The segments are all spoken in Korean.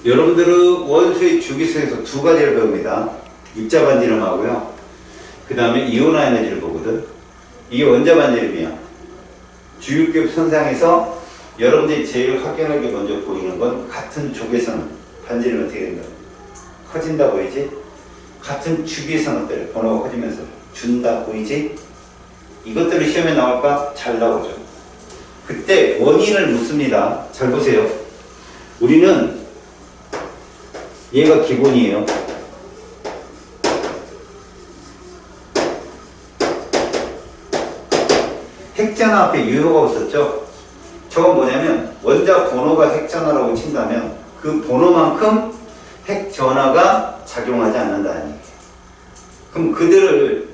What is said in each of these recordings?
여러분들은 원소의 주기성에서 두 가지를 배웁니다. 입자 반지름하고요. 그 다음에 이온화 에너지를 보거든. 이게 원자 반지름이야. 주유급 선상에서 여러분들이 제일 확연하게 먼저 보이는 건 같은 족에서는 반지름이 어떻게 된다? 커진다 보이지? 같은 주기에서는 어때요? 번호가 커지면서 준다 보이지? 이것들이 시험에 나올까? 잘 나오죠. 그때 원인을 묻습니다. 잘 보세요. 우리는 얘가 기본이에요. 핵전화 앞에 유효가 없었죠? 저건 뭐냐면 원자 번호가 핵전화라고 친다면 그 번호만큼 핵전화가 작용하지 않는다는 얘기예요. 그럼 그들을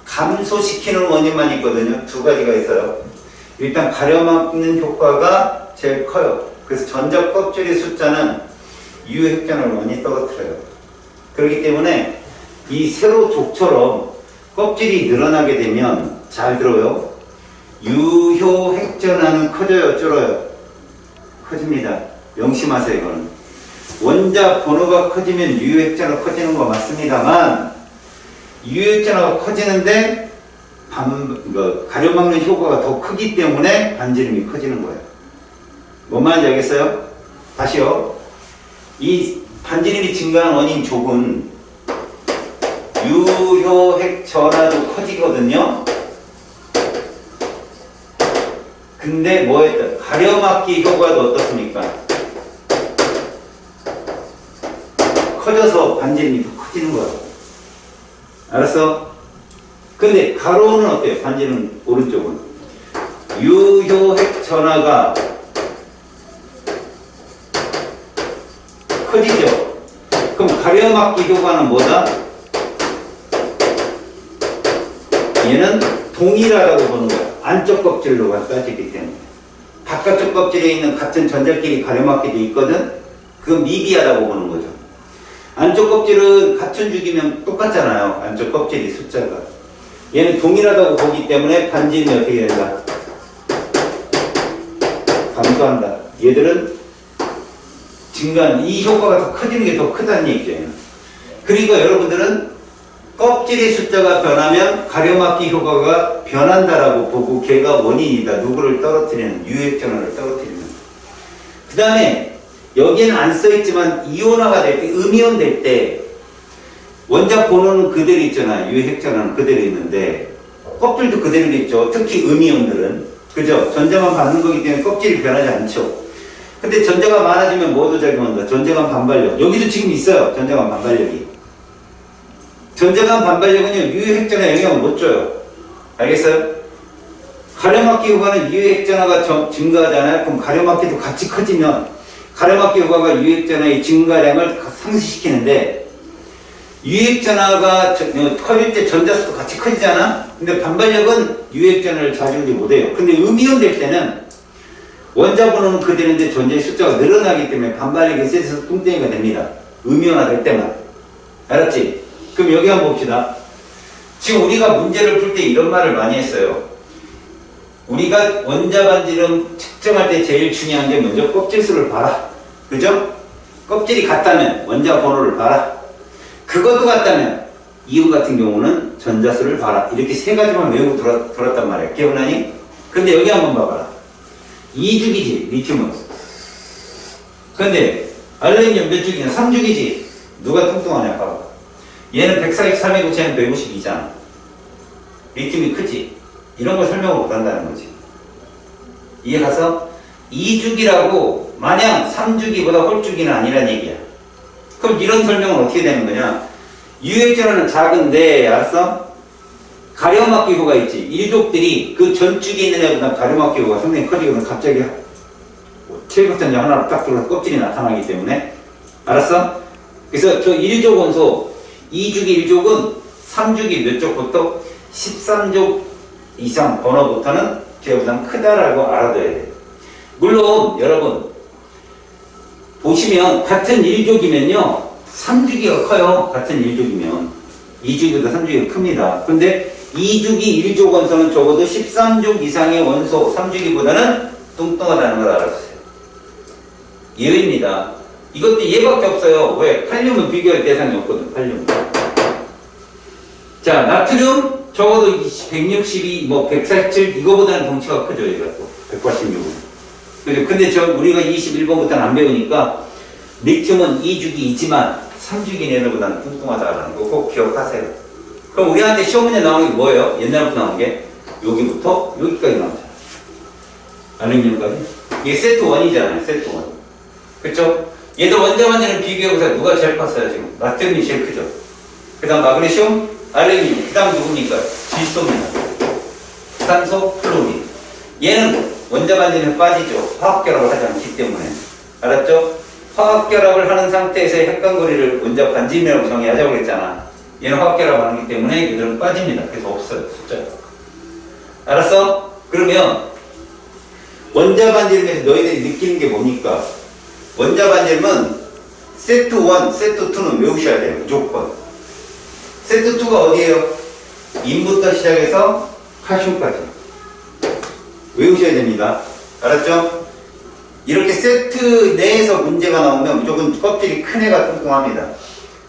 감소시키는 원인만 있거든요. 두 가지가 있어요. 일단 가려막는 효과가 제일 커요. 그래서 전자 껍질의 숫자는 유효 핵전화를 많이 떨어뜨려요. 그렇기 때문에 이 세로 족처럼 껍질이 늘어나게 되면 잘 들어요. 유효 핵전화는 커져요, 줄어요? 커집니다. 명심하세요, 이거는. 원자 번호가 커지면 유효 핵전화가 커지는 거 맞습니다만 유효 핵전화가 커지는데 가려막는 효과가 더 크기 때문에 반지름이 커지는 거예요. 뭔 말인지 알겠어요? 다시요. 이 반지름이 증가한 원인 족은 유효 핵전화도 커지거든요. 근데 뭐였다? 가려막기 효과도 어떻습니까? 커져서 반지름이 더 커지는 거야. 알았어? 근데 가로는 어때요? 반지름 오른쪽은 유효 핵전화가 커지죠? 그럼 가려막기 효과는 뭐다? 얘는 동일하다고 보는 거야. 안쪽 껍질로 따지기 때문에. 바깥쪽 껍질에 있는 같은 전자끼리 가려막기도 있거든? 그건 미비하다고 보는 거죠. 안쪽 껍질은 같은 주기면 똑같잖아요. 안쪽 껍질이 숫자가. 얘는 동일하다고 보기 때문에 반지름이 어떻게 된다? 감소한다. 얘들은 증가한 이 효과가 더 커지는 게 더 크다는 얘기죠. 그러니까 여러분들은 껍질의 숫자가 변하면 가려막기 효과가 변한다라고 보고 걔가 원인이다. 누구를 떨어뜨리는, 유효핵전화를 떨어뜨리는. 그 다음에 여기는 안 써있지만 이온화가 될 때, 음이온 될 때 원자 번호는 그대로 있잖아요. 유효핵전화는 그대로 있는데 껍질도 그대로 있죠. 특히 음이온들은. 그죠? 전자만 받는 거기 때문에 껍질이 변하지 않죠. 근데 전자가 많아지면 뭐도 작용한다? 전자간 반발력. 여기도 지금 있어요. 전자간 반발력이. 전자간 반발력은요, 유효핵전화 영향을 못 줘요. 알겠어요? 가려막기 효과는 유효핵전화가 증가하잖아요. 그럼 가려막기도 같이 커지면 가려막기 효과가 유효핵전화의 증가량을 상쇄시키는데 유효핵전화가 커질 때 전자수도 같이 커지잖아? 근데 반발력은 유효핵전화를 자주하지 못해요. 근데 음이온 될 때는 원자 번호는 그대로인데 전자의 숫자가 늘어나기 때문에 반발력이 세져서 뚱땡이가 됩니다. 음이온화 될 때만. 알았지? 그럼 여기 한번 봅시다. 지금 우리가 문제를 풀 때 이런 말을 많이 했어요. 우리가 원자 반지름 측정할 때 제일 중요한 게 먼저 껍질 수를 봐라. 그죠? 껍질이 같다면 원자 번호를 봐라. 그것도 같다면 이온 같은 경우는 전자수를 봐라. 이렇게 세 가지만 외우고 돌았단 말이야. 기억나니? 근데 여기 한번 봐봐라. 2주기지, 리튬은. 근데 알루미늄 몇 주기냐? 3주기지. 누가 뚱뚱하냐? 봐봐. 얘는 143이고 쟤는 152잖아. 리튬이 크지? 이런 걸 설명을 못한다는 거지. 이해 가서 2주기라고 마냥 3주기보다 홀주기는 아니란 얘기야. 그럼 이런 설명은 어떻게 되는 거냐? 유효핵전화는 작은데, 알았어? 가려막기 효과가 있지. 일족들이 그 전주기에 있는 애보다 가려막기 효과가 상당히 커지거든. 갑자기 체육전자 하나로 딱 들어서 껍질이 나타나기 때문에. 알았어? 그래서 저 1족 원소 2주기 1족은 3주기 몇 족부터 13족 이상 번호부터는 걔보다 크다라고 알아둬야 돼. 물론 여러분 보시면 같은 1족이면요 3주기가 커요. 같은 1족이면 2주기보다 3주기가 큽니다. 근데 2주기 1족 원소는 적어도 13족 이상의 원소 3주기보다는 뚱뚱하다는 걸 알아주세요. 예외입니다. 이것도 얘밖에 없어요. 왜? 칼륨은 비교할 대상이 없거든. 칼륨. 자, 나트륨 적어도 162, 뭐 147 이거보다는 덩치가 크죠. 얘가 또 186은. 근데 우리가 21번부터는 안 배우니까 리튬은 2주기이지만 3주기 내로보다는 뚱뚱하다라는 거 꼭 기억하세요. 그럼 우리한테 시험 문제 나오는 게 뭐예요? 옛날부터 나온 게 여기부터 여기까지 나오잖아요. 알루미늄까지. 이게 세트 1이잖아요. 세트 1. 그쵸? 얘들 원자만지는 비교해보세요. 누가 제일 컸어요 지금? 나트륨이 제일 크죠. 그 다음 마그네슘, 알루미늄. 그 다음 누굽니까? 질소입니다. 산소, 플로린. 얘는 원자반지는 빠지죠. 화학결합을 하지 않기 때문에. 알았죠? 화학결합을 하는 상태에서의 핵간거리를 원자반지름이라고 정의하자고 그랬잖아. 얘는 화학결합을 하기 때문에 얘들은 빠집니다. 그래서 없어요. 숫자가. 알았어? 그러면 원자반지름에서 너희들이 느끼는 게 뭡니까? 원자반지름은 세트 1, 세트 2는 외우셔야 돼요. 무조건. 세트 2가 어디예요? 인부터 시작해서 칼슘까지. 외우셔야 됩니다. 알았죠? 이렇게 세트 내에서 문제가 나오면 무조건 껍질이 큰 애가 뚱뚱합니다.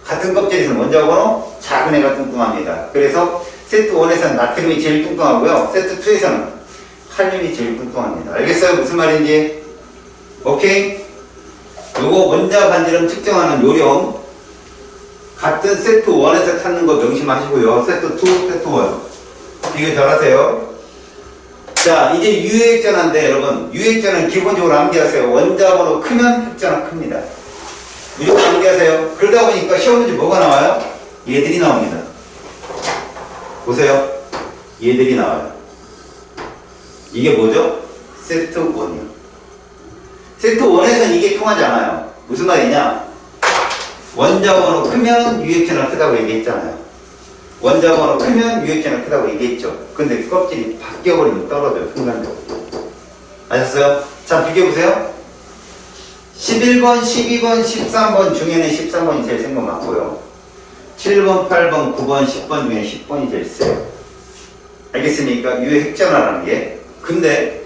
같은 껍질에서는 원자번호 작은 애가 뚱뚱합니다. 그래서 세트 1에서는 나트륨이 제일 뚱뚱하고요. 세트 2에서는 칼륨이 제일 뚱뚱합니다. 알겠어요? 무슨 말인지? 오케이? 요거 원자 반지름 측정하는 요령 같은 세트 1에서 찾는 거 명심하시고요. 세트 2, 세트 1 비교 잘하세요. 자, 이제 유해액전화인데 여러분, 유해액전화는 기본적으로 암기하세요. 원자번호 크면 핵전화 큽니다. 무조건 암기하세요. 그러다 보니까 시험 문제 뭐가 나와요? 얘들이 나옵니다. 보세요. 얘들이 나와요. 이게 뭐죠? 세트 1이요. 세트 1에서는 이게 통하지 않아요. 무슨 말이냐? 원자번호 크면 유해액전화 크다고 얘기했잖아요. 원자번호 크면 유해액전화 크다고 얘기했죠. 근데 껍질이 바뀌어버리면 떨어져요. 순간적으로. 아셨어요? 자, 비교해보세요. 11번, 12번, 13번 중에는 13번이 제일 센 거 맞고요. 7번, 8번, 9번, 10번 중에 10번이 제일 세요. 알겠습니까? 유해액전화라는 게. 근데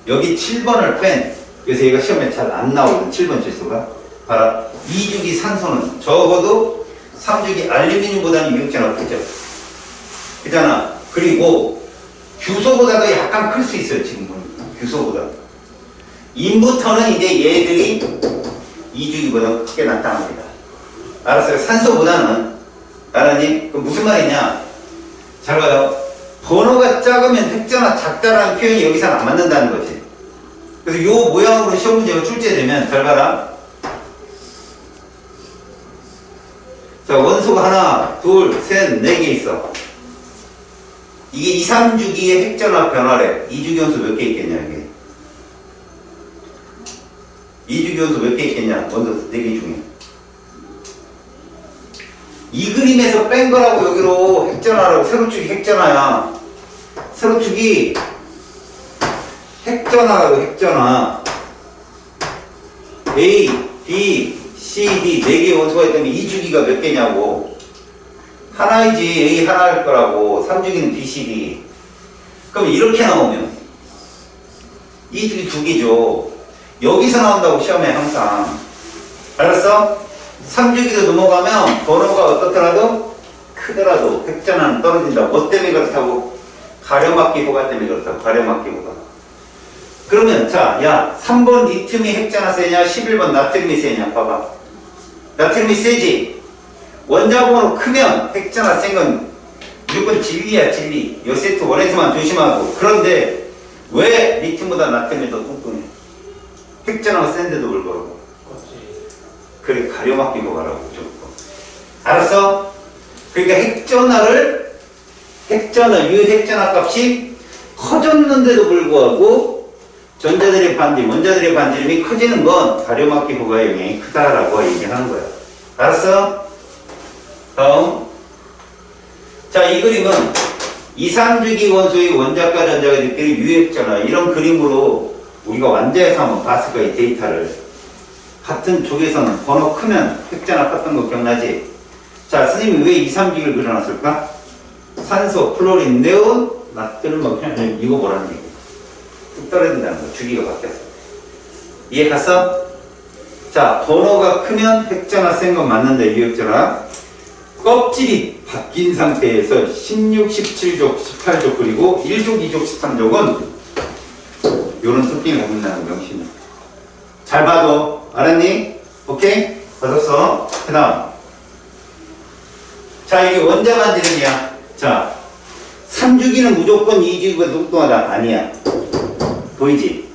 여기 7번을 뺀, 그래서 얘가 시험에 잘 안 나오거든. 7번 질소가. 봐라. 2주기 산소는 적어도 3주기 알루미늄보다는 유해액전화가 크죠. 그잖아. 그리고 규소보다도 약간 클 수 있어요. 지금 보니까. 규소보다. 인부터는 이제 얘들이 2주기보다 크게 나타납니다. 알았어요? 산소보다는. 알았니? 그럼 무슨 말이냐? 잘 봐요. 번호가 작으면 핵전화 작다라는 표현이 여기서는 안 맞는다는 거지. 그래서 요 모양으로 시험 문제가 출제되면 잘 봐라. 자, 원소가 하나, 둘, 셋, 네 개 있어. 이게 2, 3주기의 핵전화 변화래. 2주기 원소 몇 개 있겠냐, 이게. 2주기 원소 몇 개 있겠냐, 원소 4개 중에. 이 그림에서 뺀 거라고 여기로 핵전화라고, 세로축이 핵전화야. 세로축이 핵전화라고, 핵전화. A, B, C, D 4개의 원소가 있다면 2주기가 몇 개냐고. 하나이지. A 하나일 거라고. 3주기는 B, C, D. 그럼 이렇게 나오면 2주기 2개죠. 여기서 나온다고 시험에 항상. 알았어? 3주기도 넘어가면 번호가 어떻더라도 크더라도 핵전화는 떨어진다. 뭐 때문에 그렇다고? 가려막기 효과 때문에 그렇다고. 가려막기 효과. 그러면 자, 야, 3번 리튬이 핵전화 세냐? 11번 나트륨이 세냐? 봐봐. 나트륨이 세지? 원자번호 크면 핵전화 센 건 무조건 진리야, 진리. 요 세트 1에서만 조심하고. 그런데 왜 리튬보다 나트륨이 더 뚱뚱해? 핵전화가 센데도 불구하고. 그래, 가려막기 효과라고 무조건. 알았어? 그러니까 유핵전화 값이 커졌는데도 불구하고 전자들의 반지름, 원자들의 반지름이 커지는 건 가려막기 효과의 영향이 크다라고 얘기하는 거야. 알았어? 다음. 자, 이 그림은 2, 3주기 원소의 원자과 전자가 느끼는 유핵전화. 이런 그림으로 우리가 완자에서 한번 봤을 거야, 이 데이터를. 같은 쪽에서는 번호 크면 핵전화 컸던 거 기억나지? 자, 선생님이 왜 2, 3주기를 그려놨을까? 산소, 플로린, 네온, 나트륨, 이거 뭐라는 얘기야? 뚝 떨어진다는 거. 주기가 바뀌었어. 이해 갔어? 자, 번호가 크면 획자나 센 건 맞는데 유역전화 껍질이 바뀐 상태에서 16, 17족, 18족 그리고 1족, 2족, 13족은 요런 습관이 갖는다는 명심이야. 잘 봐도 알았니? 오케이? 받았어? 그 다음 자, 이게 원자 반지름이야. 자, 3주기는 무조건 2주기보다 뚱뚱하다. 아니야. 보이지?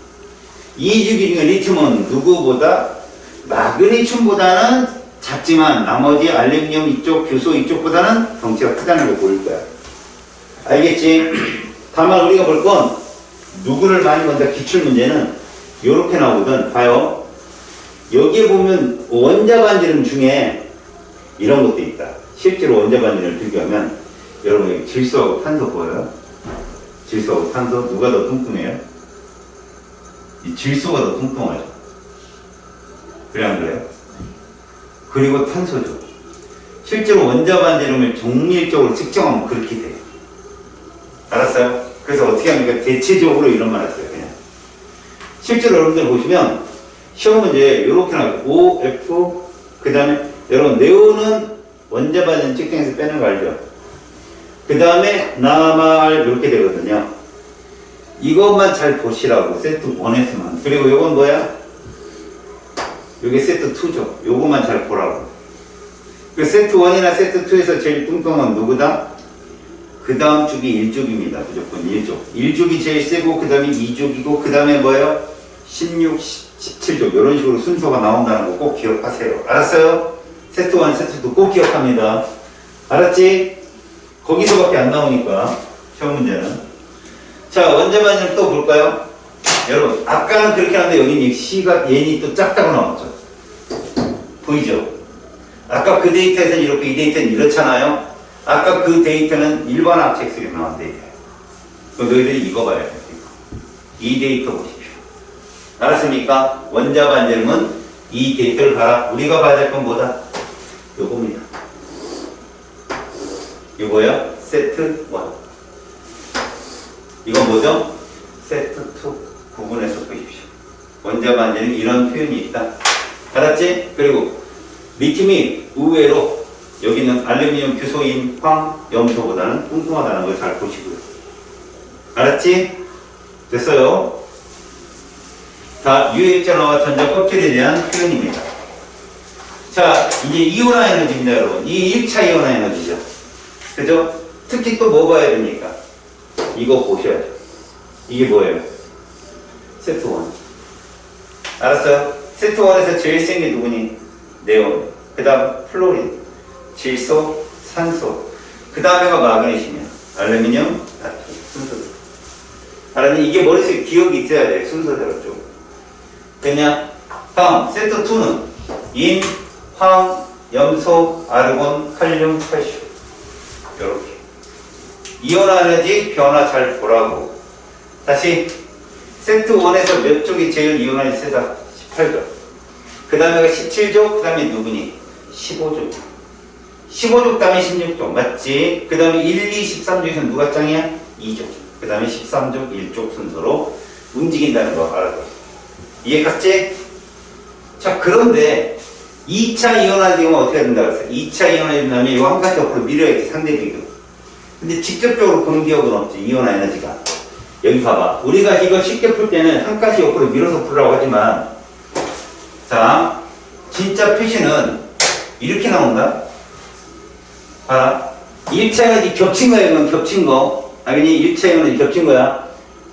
2주기 중에 리튬은 누구보다 마그네슘보다는 작지만 나머지 알루미늄 이쪽, 규소 이쪽보다는 덩치가 크다는 걸 보일 거야. 알겠지? 다만 우리가 볼 건 누구를 많이 본다. 기출문제는 요렇게 나오거든. 봐요. 여기에 보면 원자 반지름 중에 이런 것도 있다. 실제로 원자 반지름을 비교하면 여러분 여기 질소하고 탄소 보여요? 질소하고 탄소 누가 더 뚱뚱해요? 이 질소가 더 뚱뚱하죠. 그래 안 그래요? 그리고 탄소죠. 실제로 원자 반지름을 정밀적으로 측정하면 그렇게 돼요. 알았어요? 그래서 어떻게 합니까? 대체적으로 이런 말 했어요. 그냥 실제로 여러분들 보시면 시험 문제 이렇게 나와요. O, F 그 다음에 여러분 네온은 원자 반지름 측정해서 빼는 거 알죠? 그 다음에 나말 이렇게 되거든요. 이것만 잘 보시라고 세트 1에서만. 그리고 이건 뭐야? 이게 세트 2죠. 요거만 잘 보라고. 그 세트 1이나 세트 2에서 제일 뚱뚱한 누구다? 그 다음 쪽이 1족입니다. 무조건 1족. 1족이 제일 세고 그 다음에 2족이고 그 다음에 뭐예요? 16, 17족. 이런 식으로 순서가 나온다는 거 꼭 기억하세요. 알았어요? 세트 1, 세트 2 꼭 기억합니다. 알았지? 거기서밖에 안 나오니까 시험 문제는. 자, 원자 반지름 또 볼까요? 여러분 아까는 그렇게 하는데 여기는 C가 N이 또 작다고 나왔죠. 보이죠? 아까 그 데이터에서는 이렇게, 이 데이터는 이렇잖아요. 아까 그 데이터는 일반 합체식으로 나온 데이터예요. 그럼 너희들이 이거 봐야 돼요. 이 데이터 보십시오. 알았습니까? 원자 반지름은 이 데이터를 봐라. 우리가 봐야 될 건 뭐다? 요겁니다. 이거야 세트 1. 이건 뭐죠? 세트 2. 구분해서 보십시오. 원자 반지름 이런 표현이 있다. 알았지? 그리고 리튬이 의외로 여기는 알루미늄, 규소인, 황, 염소보다는 뚱뚱하다는 걸 잘 보시고요. 알았지? 됐어요? 자, 유액전화와 전자 껍질에 대한 표현입니다. 자, 이제 이온화 에너지입니다, 여러분. 이 1차 이온화 에너지죠. 그죠? 특히 또 뭐 봐야 됩니까? 이거 보셔야죠. 이게 뭐예요? 세트 1. 알았어요? 세트 1에서 제일 센 게 누구니? 네온. 그 다음 플로린, 질소, 산소. 그 다음에가 마그네슘이야. 알루미늄, 나트륨. 순서대로. 알았니? 이게 머릿속에 기억이 있어야 돼. 순서대로 좀. 그냥 다음 세트 2는 인, 황, 염소, 아르곤, 칼륨, 칼슘. 이렇게 이온화 에너지 변화 잘 보라고. 다시 세트 1에서 몇 쪽이 제일 이온화이 세다? 18족. 그 다음에가 17족. 그 다음에 누구니? 15족. 15족 다음에 16족. 맞지? 그 다음에 1, 2, 13족에서 누가 짱이야? 2족. 그 다음에 13족, 1족 순서로 움직인다는 거 알아둬. 이해 갔지? 자, 그런데 2차 이온화되면 어떻게 된다고 했어요? 2차 이온화되면 이거 한 가지 옆으로 밀어야지, 상대 비교. 근데 직접적으로 보는 기억은 없지, 이온화 에너지가. 여기 봐봐. 우리가 이거 쉽게 풀 때는 한 가지 옆으로 밀어서 풀라고 하지만, 자, 진짜 표시는 이렇게 나온다. 봐라. 1차 에너지 겹친 거야, 이건 겹친 거. 알겠니? 1차 이온화지 겹친 거야.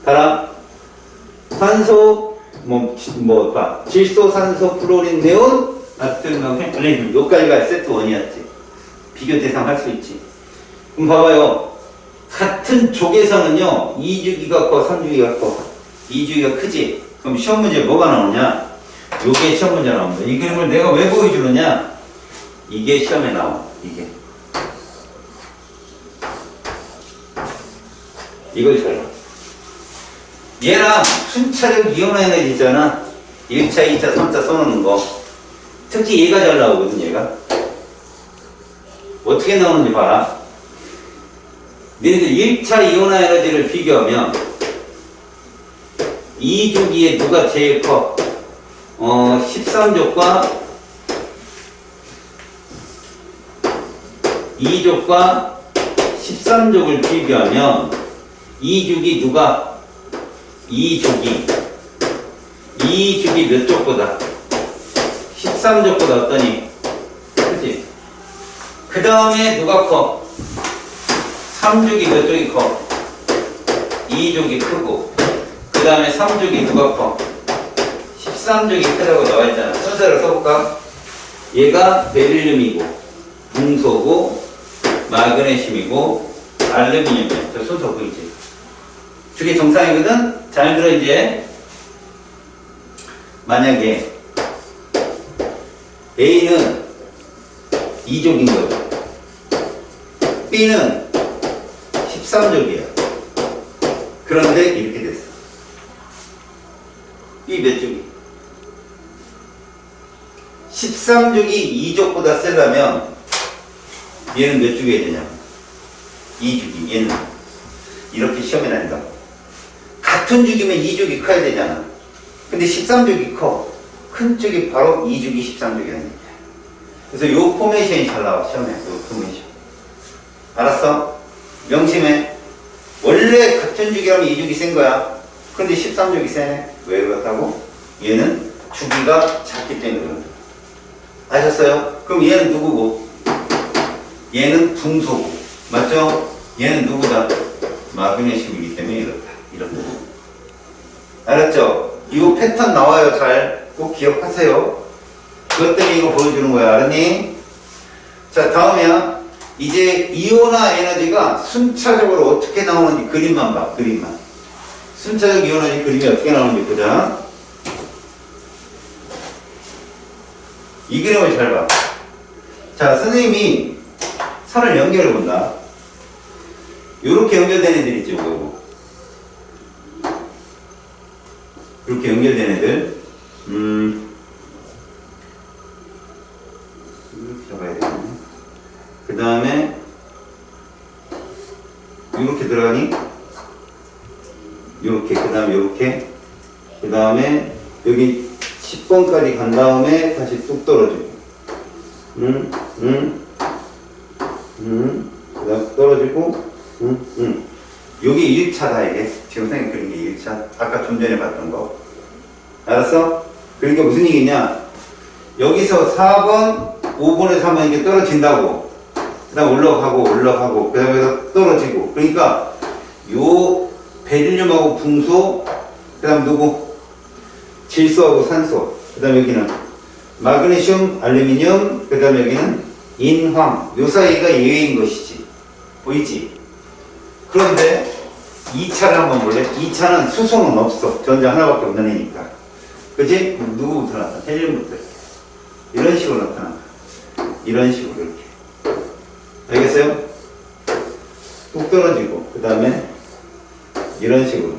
봐라. 산소, 봐. 질소, 산소, 플로린, 네온, 나트륨, 플레인. 여기까지가 세트 1이었지. 비교 대상 할 수 있지. 그럼 봐봐요. 같은 족에서는요, 2주기가 커, 3주기가 커. 2주기가 크지? 그럼 시험 문제 뭐가 나오냐? 요게 시험 문제 나옵니다. 이 그림을 내가 왜 보여주느냐? 이게 시험에 나와. 이게. 이걸 잘 봐. 얘랑 순차적 이온화 에너지 있잖아. 1차, 2차, 3차 써놓는 거. 특히 얘가 잘 나오거든, 얘가. 어떻게 나오는지 봐라. 너희들 1차 이온화 에너지를 비교하면 2주기에 누가 제일 커? 13족과 2족과 13족을 비교하면 2족이 누가? 2족이 몇 족보다? 13족보다 어떠니? 그치? 그 다음에 누가 커? 3족이 몇 족이 커? 2족이 크고 그 다음에 3족이 누가 커? 13족이 크다고 나와있잖아. 순서를 써볼까? 얘가 베릴륨이고 붕소고 마그네슘이고 알루미늄이야. 저 순서 보이지? 저게 정상이거든? 잘 들어 이제. 만약에 A는 2족인 거죠. B는 13족이야. 그런데 이렇게 됐어. B 몇 족이? 13족이 2족보다 세려면 얘는 몇 족이 해야 되냐? 2족이. 얘는 이렇게 시험에 나온다. 같은 족이면 2족이 커야 되잖아. 근데 13족이 커. 큰 쪽이 바로 2족이 13족이라는 얘기야. 그래서 요 포메이션이 잘 나와, 시험에. 요 포메이션. 알았어? 명심해. 원래 같은 족이라면 2족이 센 거야. 근데 13족이 세네. 왜 그렇다고? 얘는 주기가 작기 때문에 그런다. 아셨어요? 그럼 얘는 누구고? 얘는 붕소고. 맞죠? 얘는 누구다? 마그네슘이기 때문에 이렇다. 이런 거. 알았죠? 이 패턴 나와요. 잘 꼭 기억하세요. 그것 때문에 이거 보여주는 거야. 알았니? 자, 다음이야. 이제 이온화 에너지가 순차적으로 어떻게 나오는지 그림만 봐. 그림만. 순차적 이온화 에너지 그림이 어떻게 나오는지 보자. 이 그림을 잘 봐. 자, 선생님이 선을 연결해 본다. 요렇게 연결된 애들 있죠, 이거. 이렇게 연결된 애들. 이렇게 잡아야 되겠네. 그 다음에, 이렇게 들어가니? 이렇게, 그 다음에 이렇게. 그 다음에, 여기 10번까지 간 다음에 다시 뚝 떨어지고. 그 다음 떨어지고. 여기 1차다, 이게. 지금 선생님 그린 게 1차. 아까 좀 전에 봤던 거. 알았어? 그러니까 무슨 얘기냐? 여기서 4번, 5번에서 한번 이렇게 떨어진다고. 그 다음 올라가고, 그 다음에 떨어지고. 그러니까, 요, 베릴륨하고 붕소, 그 다음 누구? 질소하고 산소. 그 다음 여기는 마그네슘, 알루미늄, 그 다음 여기는 인황. 요 사이가 예외인 것이지. 보이지? 그런데 2차를 한번 볼래? 2차는 수소는 없어. 전자 하나밖에 없는 애니까. 그치? 누구부터 나타나? 헬륨부터. 이런 식으로 나타난다. 이런 식으로 이렇게. 알겠어요? 뚝 떨어지고, 그 다음에 이런 식으로.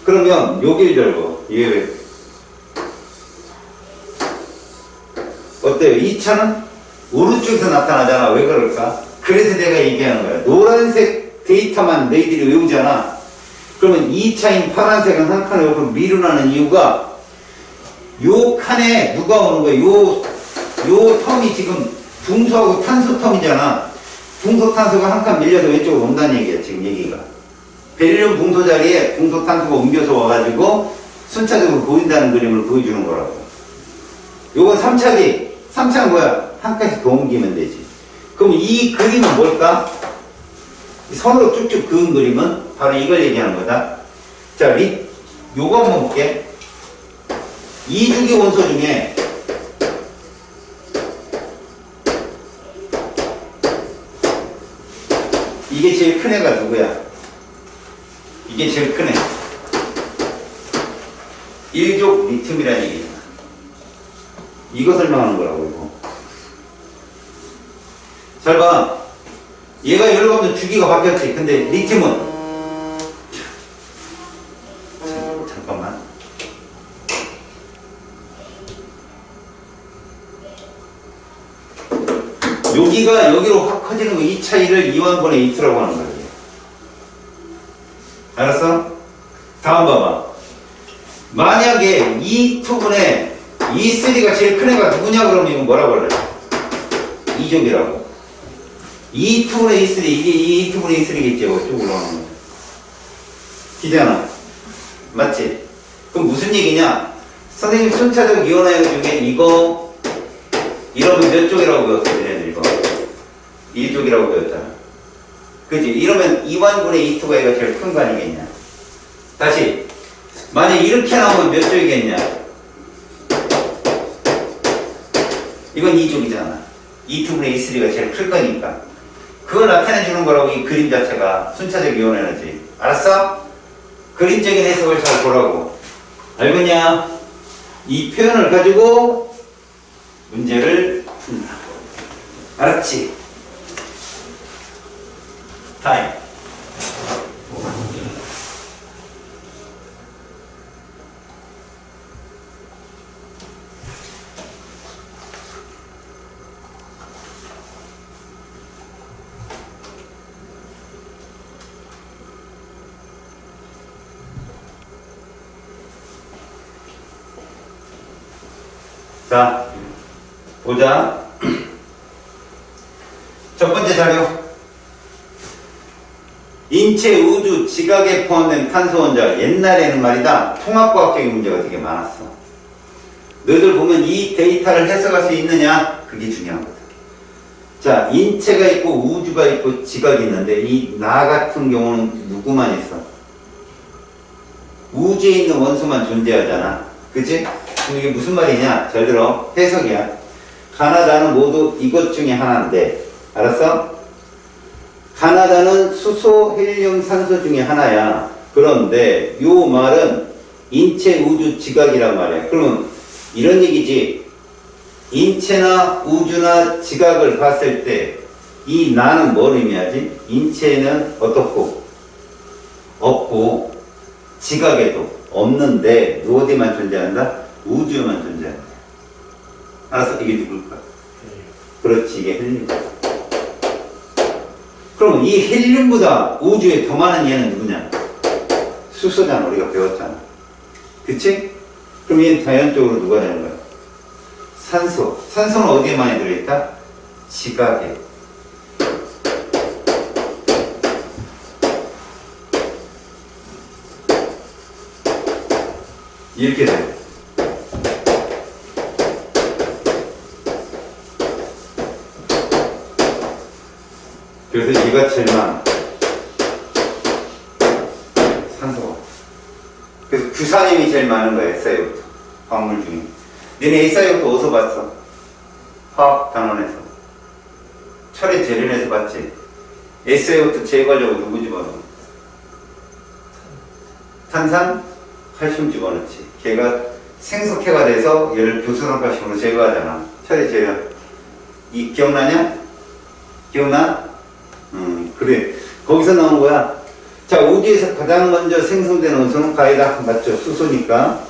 그러면 여길 열고, 예외. 어때요? 2차는 오른쪽에서 나타나잖아. 왜 그럴까? 그래서 내가 얘기하는 거야. 노란색 데이터만 너희들이 외우잖아. 그러면 2차인 파란색은 한 칸에 오고 미루나는 이유가 요 칸에 누가 오는 거야? 요 텀이 지금 붕소하고 탄소 텀이잖아. 붕소 탄소가 한 칸 밀려서 왼쪽으로 온다는 얘기야. 지금 얘기가. 베릴륨 붕소 자리에 붕소 탄소가 옮겨서 와가지고 순차적으로 보인다는 그림을 보여주는 거라고. 요건 3차지. 3차는 뭐야? 한 칸씩 더 옮기면 되지. 그럼 이 그림은 뭘까? 선으로 쭉쭉 그은 그림은 바로 이걸 얘기하는 거다. 자, 요거 한번 볼게. 2주기 원소 중에 이게 제일 큰 애가 누구야? 이게 제일 큰 애. 1족 리튬이라는 얘기잖아. 이거 설명하는 거라고, 이거. 잘 봐. 얘가 여러 가지 주기가 바뀌었지. 근데 리튬은 잠깐만. 여기가 여기로 확 커지는 거, 이 차이를 이완분의 이투라고 하는 거예요. 알았어? 다음 봐봐. 만약 만약에 이 투분의 E3가 제일 큰 애가 누구냐 그러면 이건 뭐라고 그래? 2족이라고. E2분의 E3, 이게 E2분의 E3겠지, 쭉 올라가는 거. 기대하나? 맞지? 그럼 무슨 얘기냐? 선생님 순차적 이온화형 중에 이거, 이러면 몇 쪽이라고 배웠어, 얘네들 이거? 1쪽이라고 배웠잖아. 그치? 이러면 2반분의 E2가 얘가 제일 큰 거 아니겠냐? 다시. 만약 이렇게 나오면 몇 쪽이겠냐? 이건 2쪽이잖아. 2분의 E3가 제일 클 거니까. 그걸 나타내주는 거라고, 이 그림 자체가. 순차적 이온 에너지. 알았어? 그림적인 해석을 잘 보라고. 알겠냐? 이 표현을 가지고 문제를 푼다. 알았지? 타임. 자, 보자. 첫 번째 자료. 인체, 우주, 지각에 포함된 탄소 원자. 옛날에는 말이다, 통합과학적인 문제가 되게 많았어. 너희들 보면 이 데이터를 해석할 수 있느냐? 그게 중요하거든. 자, 인체가 있고 우주가 있고 지각이 있는데 이 나 같은 경우는 누구만 있어? 우주에 있는 원소만 존재하잖아. 그치? 그럼 이게 무슨 말이냐? 잘 들어. 해석이야. 가나다는 모두 이것 중에 하나인데, 알았어? 가나다는 수소, 헬륨, 산소 중에 하나야. 그런데 요 말은 인체, 우주, 지각이란 말이야. 그러면 이런 얘기지. 인체나 우주나 지각을 봤을 때 이 나는 뭘 의미하지? 인체는 어떻고? 없고, 지각에도 없는데 어디만 존재한다? 우주에만 존재한다. 알았어? 이게 누굴까? 그렇지, 이게 헬륨이다. 그럼 이 헬륨보다 우주에 더 많은 얘는 누구냐? 수소잖아, 우리가 배웠잖아. 그치? 그럼 얘는 자연적으로 누가 되는 거야? 산소. 산소는 어디에 많이 들어있다? 지각에. 이렇게 돼. 그래서 얘가 제일 많아. 산소가. 그래서 규산염이 제일 많은 거야, SiO2. 광물 중에. 너네 SiO2 어디서 봤어? 화학단원에서. 철의 재련에서 봤지? SiO2 제거하려고 누구 집어넣어? 탄산? 칼슘 집어넣지. 걔가 생석회가 돼서 얘를 교수산칼슘으로 제거하잖아. 철의 재련. 이 기억나냐? 기억나? 그래. 거기서 나온 거야. 자, 우주에서 가장 먼저 생성되는 원소는 가에다 맞죠? 수소니까.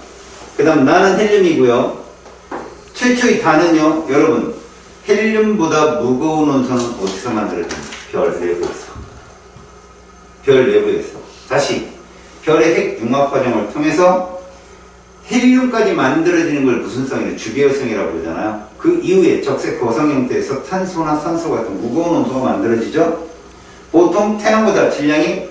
그 다음 나는 헬륨이고요. 최초의 다는요, 여러분, 헬륨보다 무거운 원소는 어디서 만들어집니까? 별 내부에서. 별 내부에서. 다시, 별의 핵 융합 과정을 통해서 헬륨까지 만들어지는 걸 무슨 성이냐? 주계열성이라고 그러잖아요. 그 이후에 적색 거성 형태에서 탄소나 산소 같은 무거운 원소가 만들어지죠. 보통 태양보다 질량이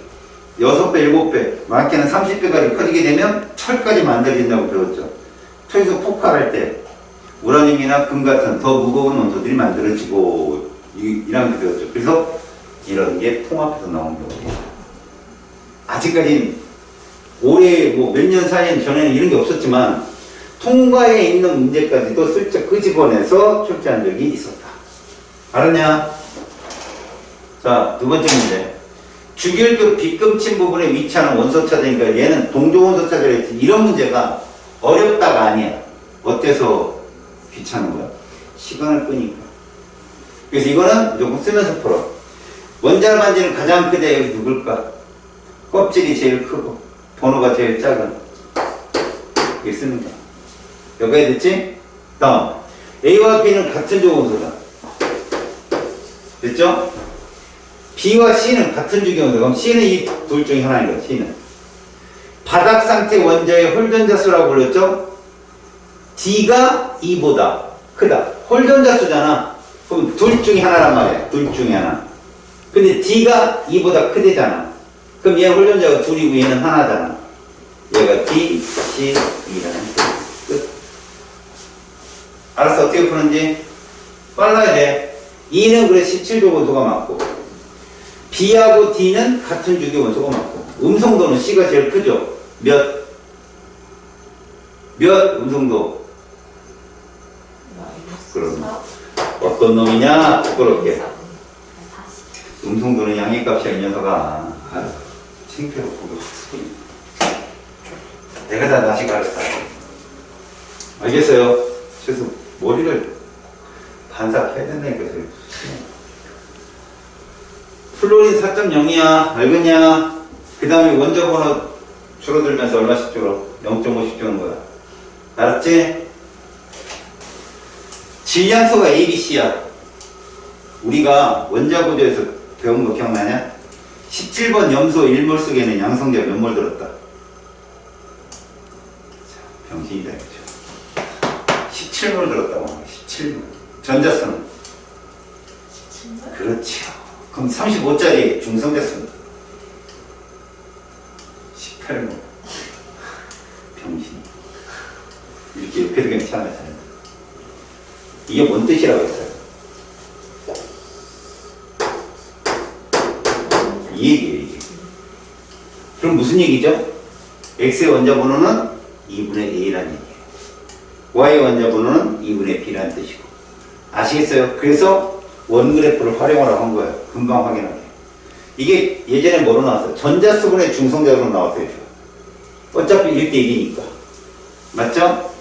6배, 7배, 많게는 30배까지 커지게 되면 철까지 만들어진다고 배웠죠. 토에서 폭발할 때 우라늄이나 금 같은 더 무거운 원소들이 만들어지고 이런 게 배웠죠. 그래서 이런 게 통합해서 나온 거예요. 아직까지는 올해 뭐 몇 년 사이 전에는 이런 게 없었지만 통과에 있는 문제까지도 슬쩍 끄집어내서 출제한 적이 있었다. 알았냐? 자, 두 번째 문제. 주기율도 빗금친 부분에 위치하는 원소 차지니까 얘는 동조 원소 차지라 했지. 이런 문제가 어렵다가 아니야. 어때서 귀찮은 거야? 시간을 끄니까. 그래서 이거는 무조건 쓰면서 풀어. 원자를 만지는 가장 크대 여기 누굴까? 껍질이 제일 크고 번호가 제일 작은. 이게 쓰는 거야. 여기까지 됐지? 다음. A와 B는 같은 조원소다. 됐죠? B와 C는 같은 주기원소. 그럼 C는 이 둘 중에 하나인 거야, C는. 바닥 상태 원자의 홀전자 수라고 불렀죠? D가 E보다 크다. 홀전자 수잖아. 그럼 둘 중에 하나란 말이야. 둘 중에 하나. 근데 D가 E보다 크대잖아. 그럼 얘는 홀전자가 둘이고 얘는 하나잖아. 얘가 D, C, E라는 끝. 알았어. 어떻게 푸는지? 빨라야 돼. E는 그래 17조 원소가 맞고 B하고 D는 같은 주기 원소가 맞고 음성도는 C가 제일 크죠? 몇 음성도? 그럼 어떤 놈이냐? 부끄럽게 음성도는 양의값이야 이 녀석아. 창피하고 보기 확 내가 다 다시 가르쳤다. 알겠어요? 그래서 머리를 반삭해야 된다니까. 플로린 4.0이야. 알겠냐? 그 다음에 원자 번호 줄어들면서 얼마씩 줄어? 0.5씩 주는 거야. 알았지? 질량소가 ABC야. 우리가 원자 구조에서 배운 거 기억나냐? 17번 염소 1몰 속에는 양성자 몇 몰 들었다? 병신이다, 그죠? 17몰 들었다고. 17몰. 전자수는? 17몰? 그렇죠. 그럼 35짜리 중성자수는? 18몰. 병신. 이렇게 옆에도 괜찮아요. 이게 뭔 뜻이라고 했어요? 이 얘기예요, 이게. 그럼 무슨 얘기죠? X의 원자 번호는 2분의 A라는 얘기예요. Y의 원자 번호는 2분의 B라는 뜻이고. 아시겠어요? 그래서 원그래프를 활용하라고 한 거예요. 금방 확인하게. 이게 예전에 뭐로 나왔어요? 전자수분의 중성자로 나왔어요. 어차피 1대1이니까. 맞죠?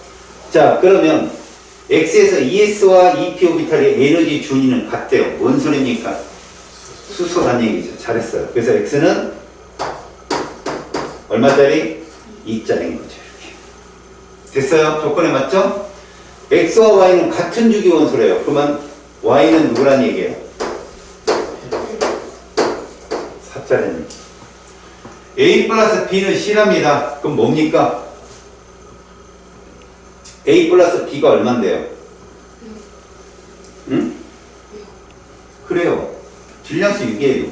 자, 그러면 X에서 ES와 EP 오비탈의 에너지 준위는 같대요. 뭔 소리입니까? 수소란 얘기죠. 잘했어요. 그래서 X는 얼마짜리? 2짜리인 거죠. 이렇게. 됐어요? 조건에 맞죠? X와 Y는 같은 주기 원소래요. 그러면 Y는 누구란 얘기예요? 4짜리는 얘기. A 플러스 B는 C랍니다. 그럼 뭡니까? A 플러스 B가 얼만데요? 응? 그래요. 질량수 6이에요.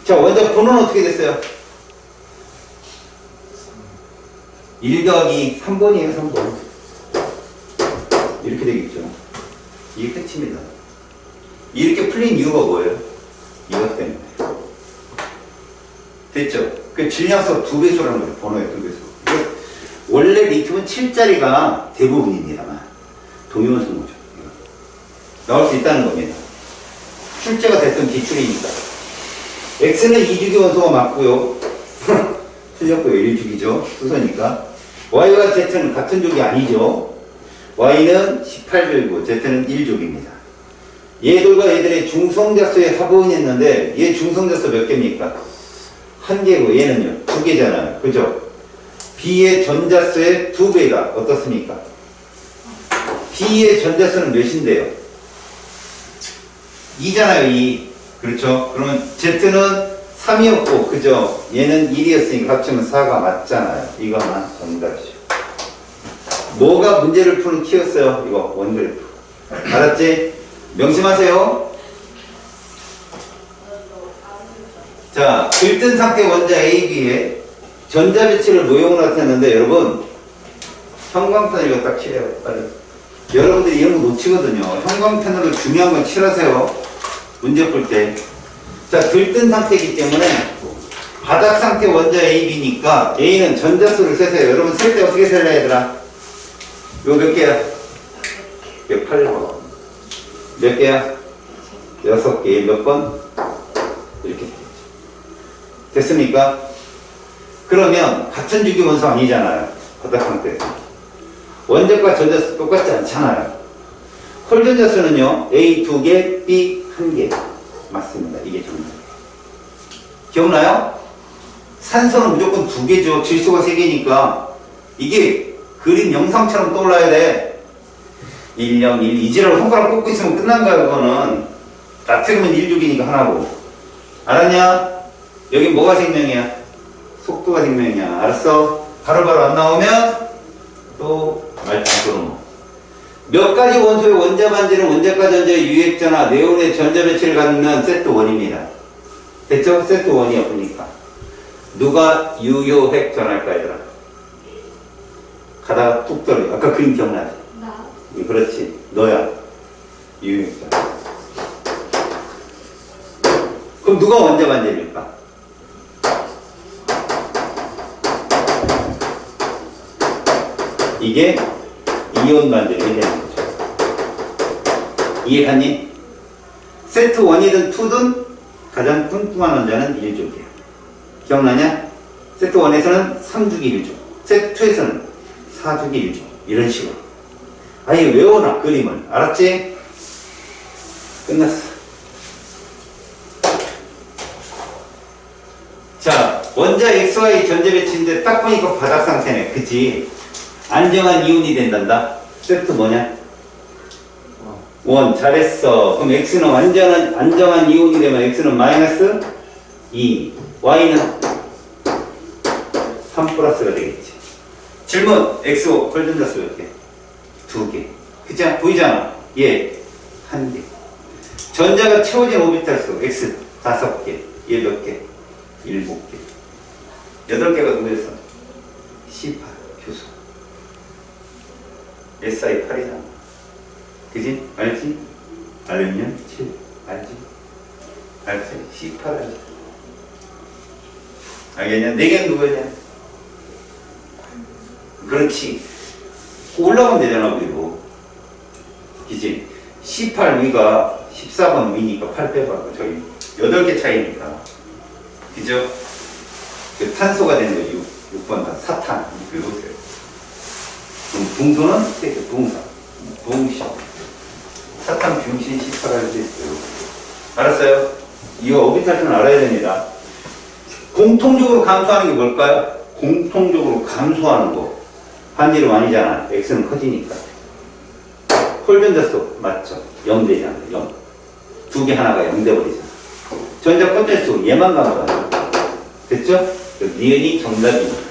자, 원자 번호는 어떻게 됐어요? 1 더하기 3번이에요, 3번. 이렇게 되겠죠. 이게 끝입니다. 이렇게 풀린 이유가 뭐예요? 이것 때문에. 됐죠? 그 질량수 2배수라는 거예요. 번호의 2배수. 원래 리튬은 7짜리가 대부분입니다만 동위원소 모죠. 나올 수 있다는 겁니다. 출제가 됐던 기출이니까. X는 2주기 원소가 맞고요. 틀렸고요. 1주기죠. 수소니까. Y와 Z는 같은 족이 아니죠. Y는 18족이고 Z는 1족입니다. 얘들과 얘들의 중성자수의 합원이 있는데 얘 중성자수 몇 개입니까? 1개고 얘는요 2개잖아요. 그죠? B의 전자수의 2배가 어떻습니까? B의 전자수는 몇인데요? 2잖아요, 2. 그렇죠? 그러면 Z는 3이었고, 그죠? 얘는 1이었으니까 합치면 4가 맞잖아요. 이거만 정답이죠. 뭐가 문제를 푸는 키였어요? 이거, 원그래프. 알았지? 명심하세요. 자, 들뜬 상태 원자 A, B에 전자배치를 모형으로 나타냈는데, 여러분, 형광펜을 이거 딱 칠해요. 빨리. 여러분들이 이런 거 놓치거든요. 형광펜으로 중요한 건 칠하세요. 문제 풀 때. 자, 들뜬 상태이기 때문에 바닥 상태 원자 A, B니까 A는 전자수를 세세요. 여러분 셀 때 어떻게 셀래 얘들아? 이거 몇 개야? 108번. 몇 개야? 6개. 몇 번? 이렇게 됐습니까? 그러면 같은 주기 원소 아니잖아요. 바닥 상태에서. 원자과 전자수 똑같지 않잖아요. 홀전자수는요, A 2개, B 1개. 맞습니다. 이게 정답이에요. 기억나요? 산소는 무조건 2개죠. 질소가 3개니까. 이게 그림 영상처럼 떠올라야 돼. 1, 0, 1, 2지라고 손가락 꽂고 있으면 끝난 거야, 그거는. 나트륨은 1족이니까 하나고. 알았냐? 여기 뭐가 생명이야? 속도가 생명이야. 알았어? 바로바로 안 나오면 또 말짱으로 몇 가지 원소의 원자 반지는 원자과 전자의 유액전화 네온의 전자 배치를 갖는 세트 1입니다. 됐죠? 세트 1이야 보니까. 누가 유효핵 전할까 얘들아? 가다가 뚝 떨어져. 아까 그림 기억나지? 나. 그렇지. 너야. 유효핵 전화. 그럼 누가 원자 반지입니까? 이게 이온 반지를 되는 거죠. 이해갔니? 세트 1이든 2든 가장 뚱뚱한 원자는 1족이에요. 기억나냐? 세트 1에서는 3주기 1족, 세트 2에서는 4주기 1족. 이런 식으로. 아예 외워놔, 그림을. 알았지? 끝났어. 자, 원자 XY 전자 배치인데 딱 보니까 바닥 상태네. 그치? 안정한 이온이 된단다. 세트 뭐냐? 1. 잘했어. 그럼 X는 안정한 이온이 되면 X는 마이너스 2. Y는 3 플러스가 되겠지. 질문. XO 홀전자수 몇 개? 2개. 그치? 보이잖아. 얘 1개. 전자가 채워진 오비탈 수 X 5개. 얘 몇 개? 7개. 8개가 누구였어? C8 교수. SI8이잖아. 그지? 알지? 알면 7. 알지? 알지? C8 알지? 알겠냐? 4개는 누구냐? 그렇지. 올라가면 되잖아, 그리고. 그지? C8 위가 14번 위니까 8 빼봐봐. 저기 8개 차이니까. 그죠? 그 탄소가 되는 거 6번 다 사탄. 이렇게 놓으세요. 그럼 붕소는 이렇게 붕사. 붕시. 사탄 붕신 18할 수 있어요. 알았어요? 이거 오비탈수는 알아야 됩니다. 공통적으로 감소하는 게 뭘까요? 공통적으로 감소하는 거. 반지름 아니잖아. X는 커지니까. 홀전자수 맞죠? 0 되잖아. 0. 2개 하나가 0 돼버리잖아. 전자 껍질수 얘만 감소하죠. 됐죠? 니은이 정답입니다.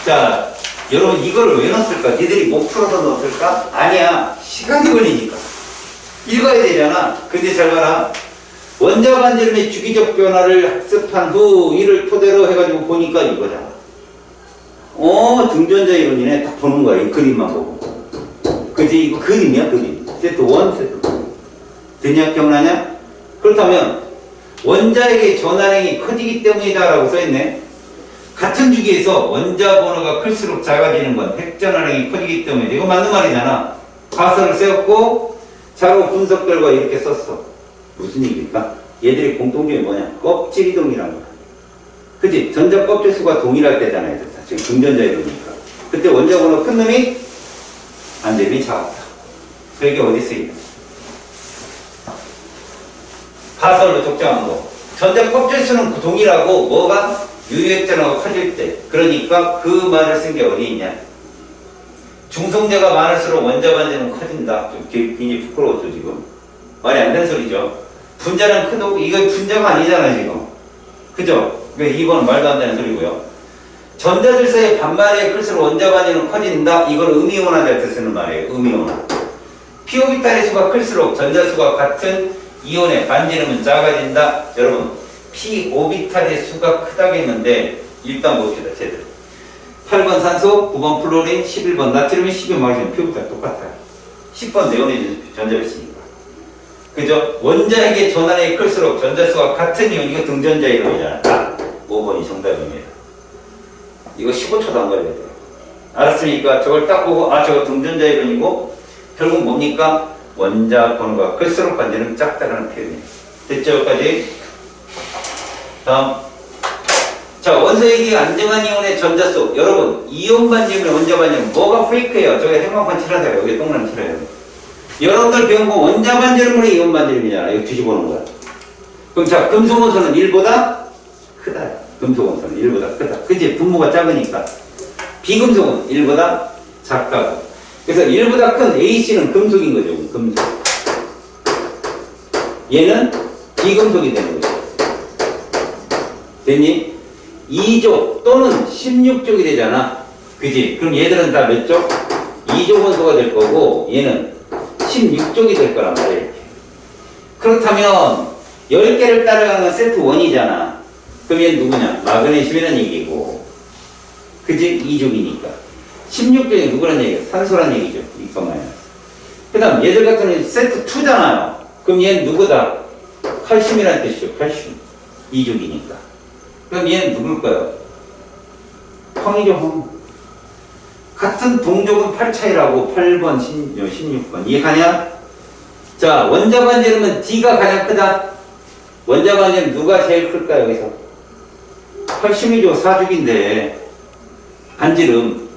자, 여러분 이거를 왜 넣었을까? 니들이 못 풀어서 넣었을까? 아니야. 시간이 걸리니까. 읽어야 되잖아. 근데 잘 봐라. 원자 반지름의 주기적 변화를 학습한 후 이를 토대로 해가지고 보니까 이거잖아. 등전자 이론이네. 딱 보는 거야. 이 그림만 보고. 그지? 이거 그림이야, 그림. 세트 1, 세트 2. 됐냐? 기억나냐? 그렇다면 원자에게 전환행이 커지기 때문이다라고 써있네. 같은 주기에서 원자 번호가 클수록 작아지는 건 핵전환행이 커지기 때문이다. 이거 맞는 말이잖아. 가설을 세웠고 자료 분석 결과 이렇게 썼어. 무슨 얘기일까? 얘들이 공통점이 뭐냐? 껍질 이동이란 거야. 그치? 전자 껍질 수가 동일할 때잖아. 얘들 다. 지금 중전자 이동이니까. 그때 원자 번호 큰 놈이 반지름이 작았다. 그 얘기 어디 쓰이냐? 가설로 적정한 거. 전자 껍질 수는 동일하고 뭐가? 유효액전화가 커질 때. 그러니까 그 말을 쓴 게 어디 있냐? 중성자가 많을수록 원자 반지는 커진다. 좀 굉장히 부끄러웠죠 지금. 말이 안 되는 소리죠. 분자는 크고 이거 분자가 아니잖아 지금. 그죠? 그러니까 2번은 말도 안 되는 소리고요. 전자들 사이에 반발에 클수록 원자 반지는 커진다. 이걸 음이온화될 때 쓰는 말이에요. 음이온화. P오비탈의 수가 클수록 전자수가 같은 이온의 반지름은 작아진다. 여러분 P오비탈의 수가 크다겠는데 일단 봅시다. 제대로. 8번 산소, 9번 플로린, 11번 나트륨이 12번 마그네슘. P오비탈 똑같아요. 10번 네온의 전자배치니까. 그죠? 원자에게 전환이 클수록 전자수가 같은 이온. 이거 등전자 이론이잖아. 5번이 정답입니다. 이거 15초도 안 걸려야 돼요. 알았으니까 저걸 딱 보고 저거 등전자 이론이고 결국 뭡니까? 원자 번호가 클수록 반지는 작다라는 표현이에요. 됐죠? 여기까지? 다음. 자, 원소에게 안정한 이온의 전자수. 여러분, 이온 반지름의 원자 반지름 뭐가 페이크예요? 저기 행방판 칠하세요. 여기 동그라미 칠해요. 여러분들 배운 거 원자 반지름으로 이온 반지름이잖아. 이거 뒤집어 놓은 거야. 그럼 자, 금속 원소는 1보다 크다. 금속 원소는 1보다 크다. 그치? 분모가 작으니까. 비금속은 1보다 작다고. 그래서 1보다 큰 AC는 금속인 거죠. 금속. 얘는 비금속이 되는 거지. 됐니? 2족 또는 16족이 되잖아. 그지? 그럼 얘들은 다 몇 족? 2족 원소가 될 거고 얘는 16족이 될 거란 말이야. 이렇게. 그렇다면 10개를 따라가는 세트 1이잖아. 그럼 얘는 누구냐? 마그네슘이라는 얘기고. 그지? 2족이니까. 16족이 누구란 얘기야? 산소란 얘기죠. 이것만요. 그 다음 얘들 같은 경우는 세트 2잖아요. 그럼 얘는 누구다? 칼슘이라는 뜻이죠. 칼슘. 2족이니까. 그럼 얘는 누굴까요? 황이죠, 황. 같은 동족은 8차이라고 8번, 16번. 이해가냐? 자, 원자 반지름은 D가 가장 크다. 원자 반지름 누가 제일 클까, 여기서? 칼슘이죠, 4족인데. 반지름.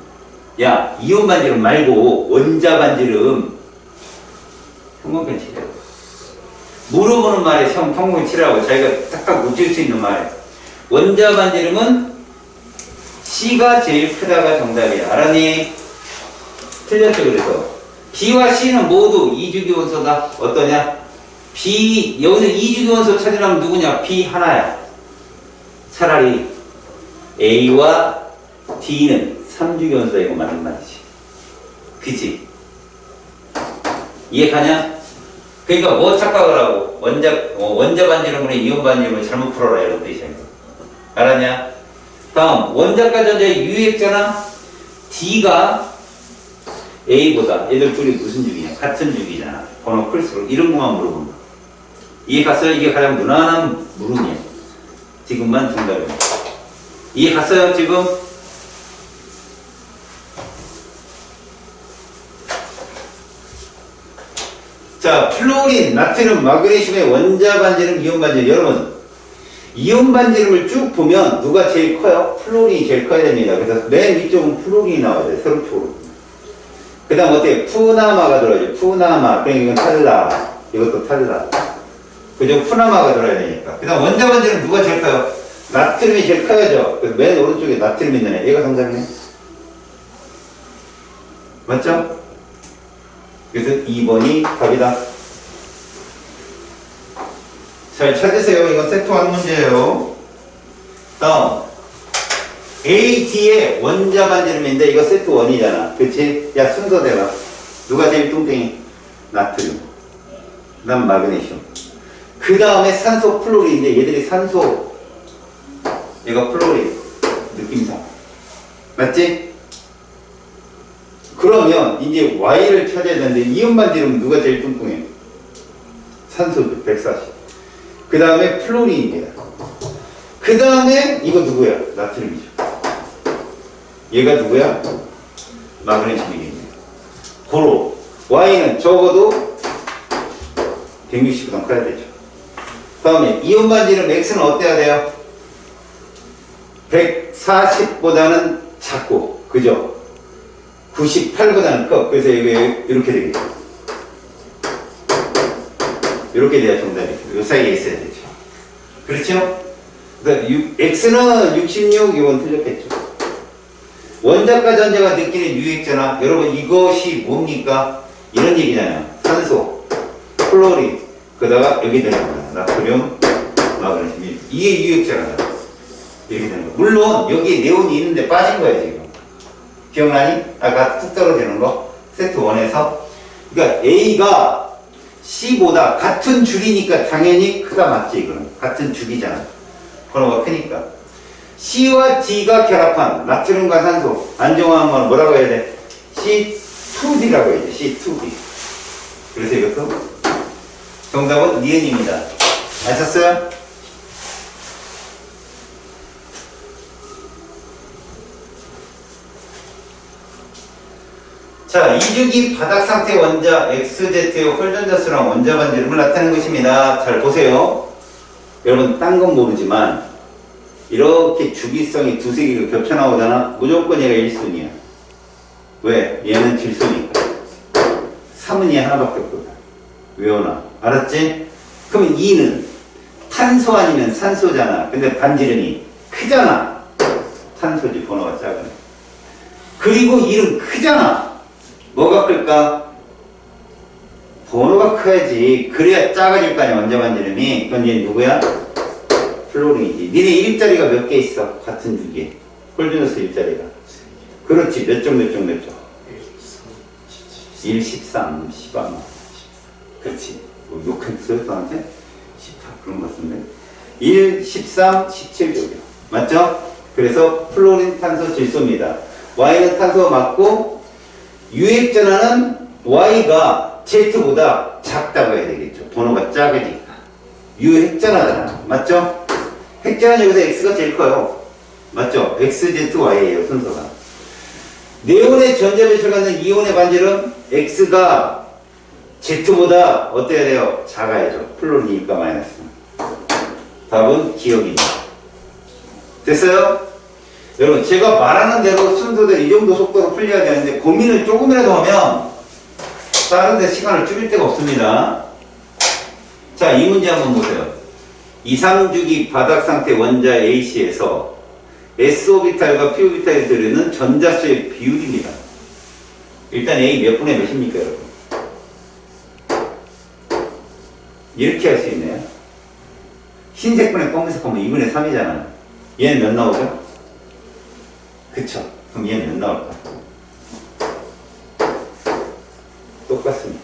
야, 이온 반지름 말고 원자 반지름. 평균 치료. 물어보는 말에 평균 치료하고 자기가 딱딱 묻힐 수 있는 말. 원자 반지름은 C가 제일 크다가 정답이야. 알았니? 틀렸죠, 그래서. B와 C는 모두 이주기 원소다. 어떠냐? B, 여기서 이주기 원소 찾으려면 누구냐? B 하나야. 차라리 A와 D는 3주기 원소다. 이거 맞는 말이지. 그치? 이해가냐? 그러니까 뭐 착각을 하고 원자 반지름으로 이온 반지름을 잘못 풀어라 이런 뜻이야. 알았냐? 다음 원자과 전자의 유액잖아. D가 A보다 얘들 둘이 무슨 주기냐? 같은 주기잖아. 번호 클수록 이런 것만 물어본다. 이해 갔어요? 이게 가장 무난한 물음이야. 지금만 정답이야. 이해 갔어요? 지금? 자, 플로린, 나트륨, 마그네슘의 원자 반지름, 이온 반지름. 여러분, 이온 반지름을 쭉 보면 누가 제일 커요? 플로린이 제일 커야 됩니다. 그래서 맨 위쪽은 플로린이 나와야 돼. 세로쪽으로. 그 다음 어때요? 푸나마가 들어야죠. 푸나마. 그러니까 이건 탈라. 이것도 탈라. 그죠? 푸나마가 들어야 되니까. 그 다음 원자 반지름 누가 제일 커요? 나트륨이 제일 커야죠. 그래서 맨 오른쪽에 나트륨이 있는 애. 얘가 정답이네. 맞죠? 그래서 2번이 답이다. 잘 찾으세요. 이건 세트 1 문제예요. 다음 A, D의 원자 반지름인데 이거 세트 1이잖아. 그치? 야 순서대로 누가 제일 뚱땡이? 나트륨. 그 다음 마그네슘. 그 다음에 산소 플로린인데 얘들이 산소 얘가 플로린 느낌상 맞지? 그러면 이제 Y를 찾아야 되는데 이온 반지름은 누가 제일 뚱뚱해? 산소죠. 140. 그 다음에 플로린입니다. 그 다음에 이거 누구야? 나트륨이죠. 얘가 누구야? 마그네슘이겠네요. 고로 Y는 적어도 160보다 커야 되죠. 다음에 이온 반지름 X는 어때야 돼요? 140보다는 작고 그죠? 98보다는 커. 그래서 이게 이렇게 되겠죠. 이렇게 돼야 정답이죠. 이 사이에 있어야 되죠. 그렇죠? X는 66, 이건 틀렸겠죠. 원자과 전자가 느끼는 유액잖아. 여러분 이것이 뭡니까? 이런 얘기잖아요. 산소, 플로린, 그다가 여기 되는 거야. 나트륨, 마그네슘. 이게 유액잖아. 이렇게 되는 거. 물론 여기에 네온이 있는데 빠진 거야 지금. 기억나니? 아까 툭 떨어지는 거? 세트 1에서. 그러니까 A가 C보다 같은 줄이니까 당연히 크다 맞지 이거는. 같은 줄이잖아. 번호가 크니까. C와 D가 결합한 나트륨과 산소 안정화한 건 뭐라고 해야 돼? C2D라고 해야 돼. C2D. 그래서 이것도 정답은 니은입니다. 아셨어요? 자, 이주기 바닥 상태 원자 XZ의 홀전자수랑 원자 반지름을 나타내는 것입니다. 잘 보세요. 여러분 딴 건 모르지만 이렇게 주기성이 두세 개가 겹쳐 나오잖아. 무조건 얘가 1순위야. 왜? 얘는 질소니까. 3은 얘 하나밖에 없거든. 외워놔. 알았지? 그러면 2는 탄소 아니면 산소잖아. 근데 반지름이 크잖아. 탄소지, 번호가 작은. 그리고 1은 크잖아. 뭐가 클까? 번호가 커야지. 그래야 작아질 거 아니야, 원자 반지름이. 그건 얘 누구야? 플로린이지. 니네 일자리가 몇 개 있어? 같은 주기에. 홀드너스 일자리가. 그렇지. 몇 점, 몇 점, 몇 점? 1, 13, 13. 그렇지. 뭐 욕했어요, 너한테? 18, 그런 것 같은데. 1, 13, 17족이요. 맞죠? 그래서 플로린 탄소 질소입니다. Y는 탄소가 맞고, 유액전하는 Y가 Z보다 작다고 해야 되겠죠. 번호가 작으니까. 유핵전하잖아. 맞죠? 핵전은 여기서 X가 제일 커요. 맞죠? XZY예요, 순서가. 네온의 전자배출 갖는 이온의 반지름 X가 Z보다 어때야 돼요? 작아야죠. 플로린이니까 마이너스. 답은 기억입니다. 됐어요? 여러분, 제가 말하는 대로 순서대로 이 정도 속도로 풀려야 되는데 고민을 조금이라도 하면 다른 데 시간을 줄일 데가 없습니다. 자, 이 문제 한번 보세요. 2, 3주기 바닥 상태 원자 A씨에서 S오비탈과 P오비탈이 들어있는 전자수의 비율입니다. 일단 A 몇 분의 몇입니까, 여러분? 이렇게 할 수 있네요. 흰색 분의 검은색 하면 2분의 3이잖아요. 얘는 몇 나오죠? 그쵸? 그럼 얘는 몇 나올까? 똑같습니다.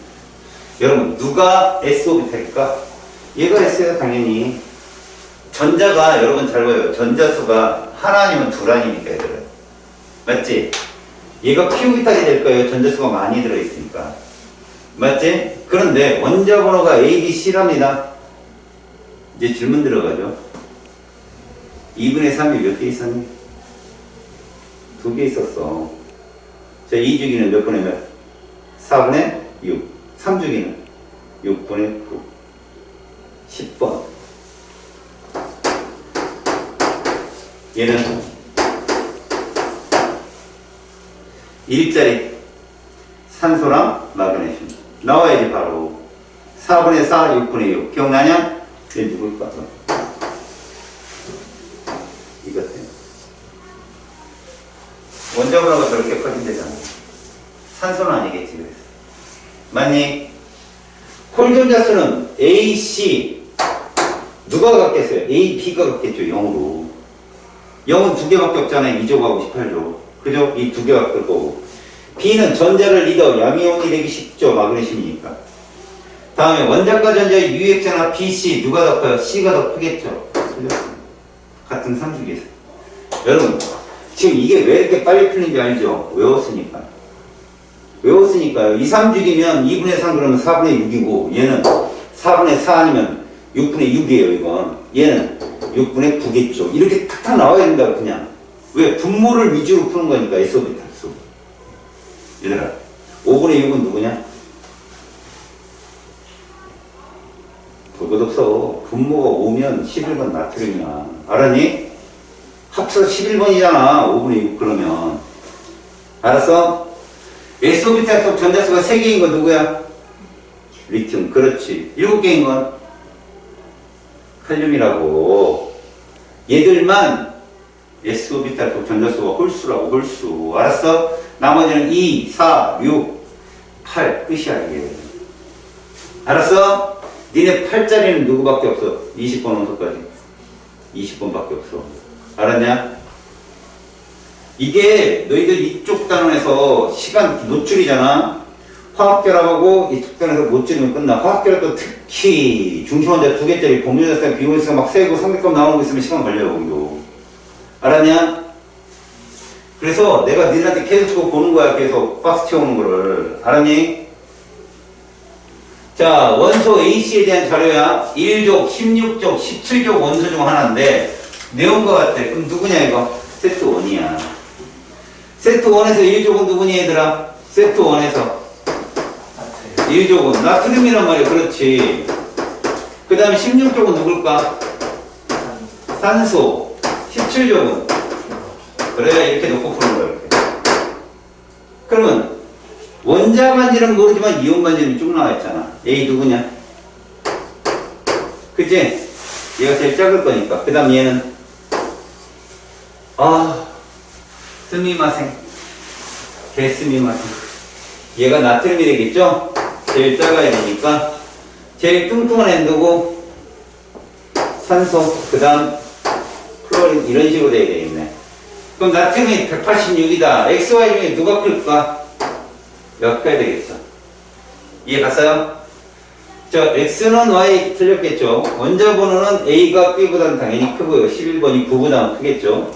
여러분, 누가 S오비탈일까? 얘가 S예요, 당연히. 전자가, 여러분 잘 봐요. 전자수가 하나 아니면 둘 아니니까, 얘들은. 맞지? 얘가 P오비탈이 될 거예요. 전자수가 많이 들어있으니까. 맞지? 그런데 원자 번호가 A, B, C랍니다. 이제 질문 들어가죠. 2분의 3이 몇 개 있었니? 2개 있었어. 자, 2주기는 몇 분의 몇? 4분의 6. 3주기는 6분의 9. 10번. 얘는 1짜리 산소랑 마그네슘. 나와야지 바로. 4분의 4, 6분의 6. 기억나냐? 얘 누굴까? 이것 때문에. 원자번호가 저렇게 커진대잖아. 산소는 아니겠지, 그래서. 맞니? 콜전자수는 A, C. 누가 갖겠어요? A, B가 갖겠죠, 0으로. 0은 두 개밖에 없잖아요. 2조하고 18조. 그죠? 이 두 개가 끌 거고. B는 전자를 리더, 양이온이 되기 쉽죠. 마그네슘이니까. 다음에 원자과 전자의 유액자나 B, C. 누가 더 커요? C가 더 크겠죠. 같은 3주기에서. 여러분, 지금 이게 왜 이렇게 빨리 풀린지 알죠? 외웠으니까. 외웠으니까요. 2, 3주기면 2분의 3 그러면 4분의 6이고, 얘는 4분의 4 아니면 6분의 6이에요, 이건. 얘는 6분의 9겠죠. 이렇게 탁탁 나와야 된다고, 그냥. 왜? 분모를 위주로 푸는 거니까, S오비탈 수. 얘들아, 5분의 6은 누구냐? 볼 것 없어. 분모가 5면 11번 나트륨이야. 알았니? 합쳐서 11번이잖아. 5분의 6 그러면. 알았어? S오비탈 속 전자수가 3개인 건 누구야? 리튬. 그렇지. 7개인 건 칼륨이라고. 얘들만 S오비탈 속 전자수가 홀수라고, 홀수. 알았어? 나머지는 2, 4, 6, 8. 끝이야, 이게. 알았어? 니네 8짜리는 누구밖에 없어? 20번 원소까지. 20번밖에 없어. 알았냐? 이게 너희들 이쪽 단원에서 시간 노출이잖아. 화학결합하고 이쪽 단원에서 못 줄이면 끝나. 화학결합도 특히 중심원자 2개짜리 범위자성 비원수가 막 세고 상대값 나오는 거 있으면 시간 걸려요, 거기도. 알았냐? 그래서 내가 니들한테 계속 그거 보는 거야. 계속 박스 채우는 거를. 알았니? 자, 원소 A씨에 대한 자료야. 1족, 16족, 17족 원소 중 하나인데 내온 것 같아. 그럼 누구냐 이거? 세트 1이야. 세트 1에서 1족은 누구니 얘들아? 세트 1에서 1족은 나트륨이란 말이야. 그렇지. 그 다음에 16족은 누굴까? 산소. 17족은 그래야 이렇게 놓고 푸는 거야. 이렇게. 그러면 원자 반지름 모르지만 이온 반지름이 쭉 나와 있잖아. A 누구냐? 그치? 얘가 제일 작을 거니까. 그 다음 얘는 스미마생. 개스미마생. 얘가 나트륨이 되겠죠? 제일 작아야 되니까 제일 뚱뚱한 엔도고 산소, 그 다음 플로린 이런 식으로 돼야 되겠네. 그럼 나트륨이 186이다. XY 중에 누가 클까? 몇 커야 되겠어? 이해 갔어요? 자, X는 Y 틀렸겠죠? 원자 번호는 A가 B보다는 당연히 크고요. 11번이 9보다는 크겠죠?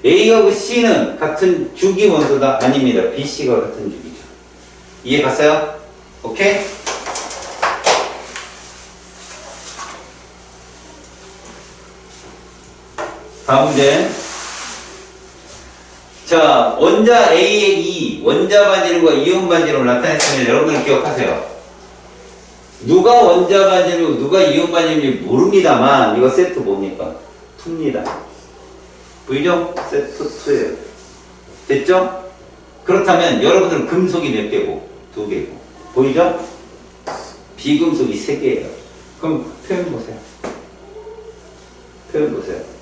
A하고 C는 같은 주기 원소다? 아닙니다. B, C가 같은 주기죠. 이해 갔어요? 오케이? 다음 문제. 자, 원자 A의 E, 원자 반지름과 이온 반지름을 나타냈으면 여러분들 기억하세요. 누가 원자 반지름이고 누가 이온 반지름인지 모릅니다만 이거 세트 뭡니까? 2입니다. 보이죠? 세트 2예요. 됐죠? 그렇다면 여러분들은 금속이 몇 개고? 2개고. 보이죠? 비금속이 3개예요. 그럼 표현 보세요. 표현 보세요.